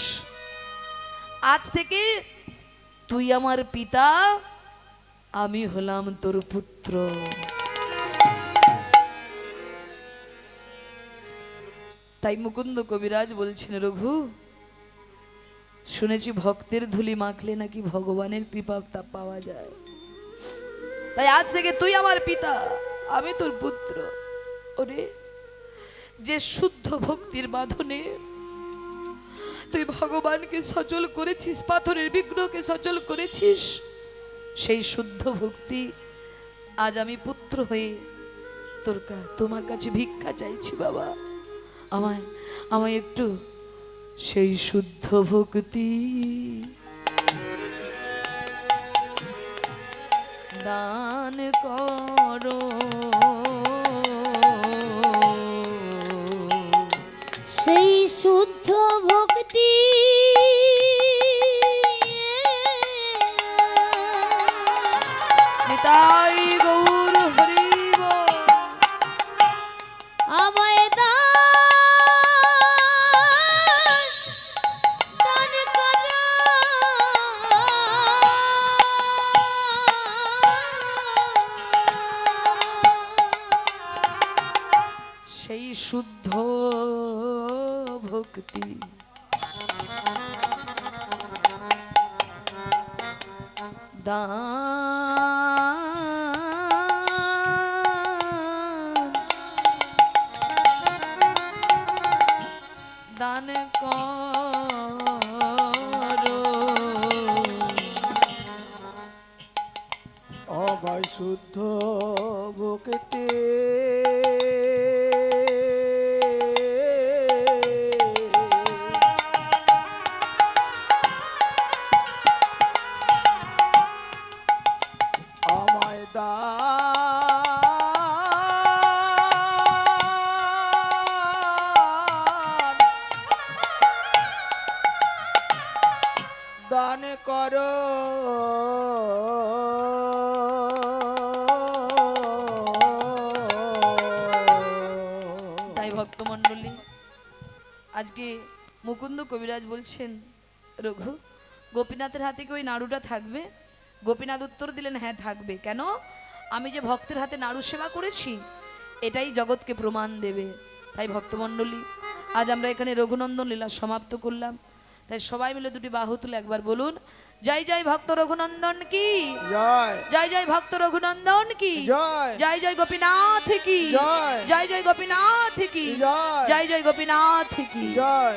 আজ থেকে তুই আমার পিতা, আমি হলাম তোর পুত্র। তাই মুকুন্দ কবিরাজ বলছেন, রঘু, শুনেছি ভক্তের ধুলি মাখলে নাকি ভগবানের কৃপা তা পাওয়া যায়। তাই আজ থেকে তুই আমার পিতা, আমি তোর পুত্র। ওরে, যে শুদ্ধ ভক্তির বাঁধনে তুই ভগবানকে সচল করেছিস, পাথরের বিগ্রহকে সচল করেছিস, সেই শুদ্ধ ভক্তি আজ আমি পুত্র হয়ে তোমার কাছে ভিক্ষা চাইছি বাবা। আমায় একটু সেই শুদ্ধ ভক্তি দান করো। সেই শুদ্ধ সেই শুদ্ধ ভক্তি দান করো। আমায় শুদ্ধ ভক্তি আমায় দান করো। তাই ভক্তমণ্ডলী, আজকে মুকুন্দ কবিরাজ বলছেন, রঘু, গোপীনাথের হাতে কি ওই নাড়ুটা থাকবে? গোপীনাথ উত্তর দিলেন, হ্যাঁ থাকবে। কেন? আমি যে ভক্তের হাতে নাড়ু সেবা করেছি, এটাই জগৎকে প্রমাণ দেবে। তাই ভক্তমণ্ডলী, আজ আমরা এখানে রঘুনন্দন লীলা সমাপ্ত করলাম। তাই সবাই মিলে দুটি বাহু তুলে একবার বলুন, জয় জয় ভক্ত রঘুনন্দন কি জয় জয়, জয় ভক্ত রঘুনন্দন কি জয় জয়, জয় গোপীনাথ কি জয় জয়, জয় গোপীনাথ কি জয় জয়, জয় গোপীনাথ কি জয়।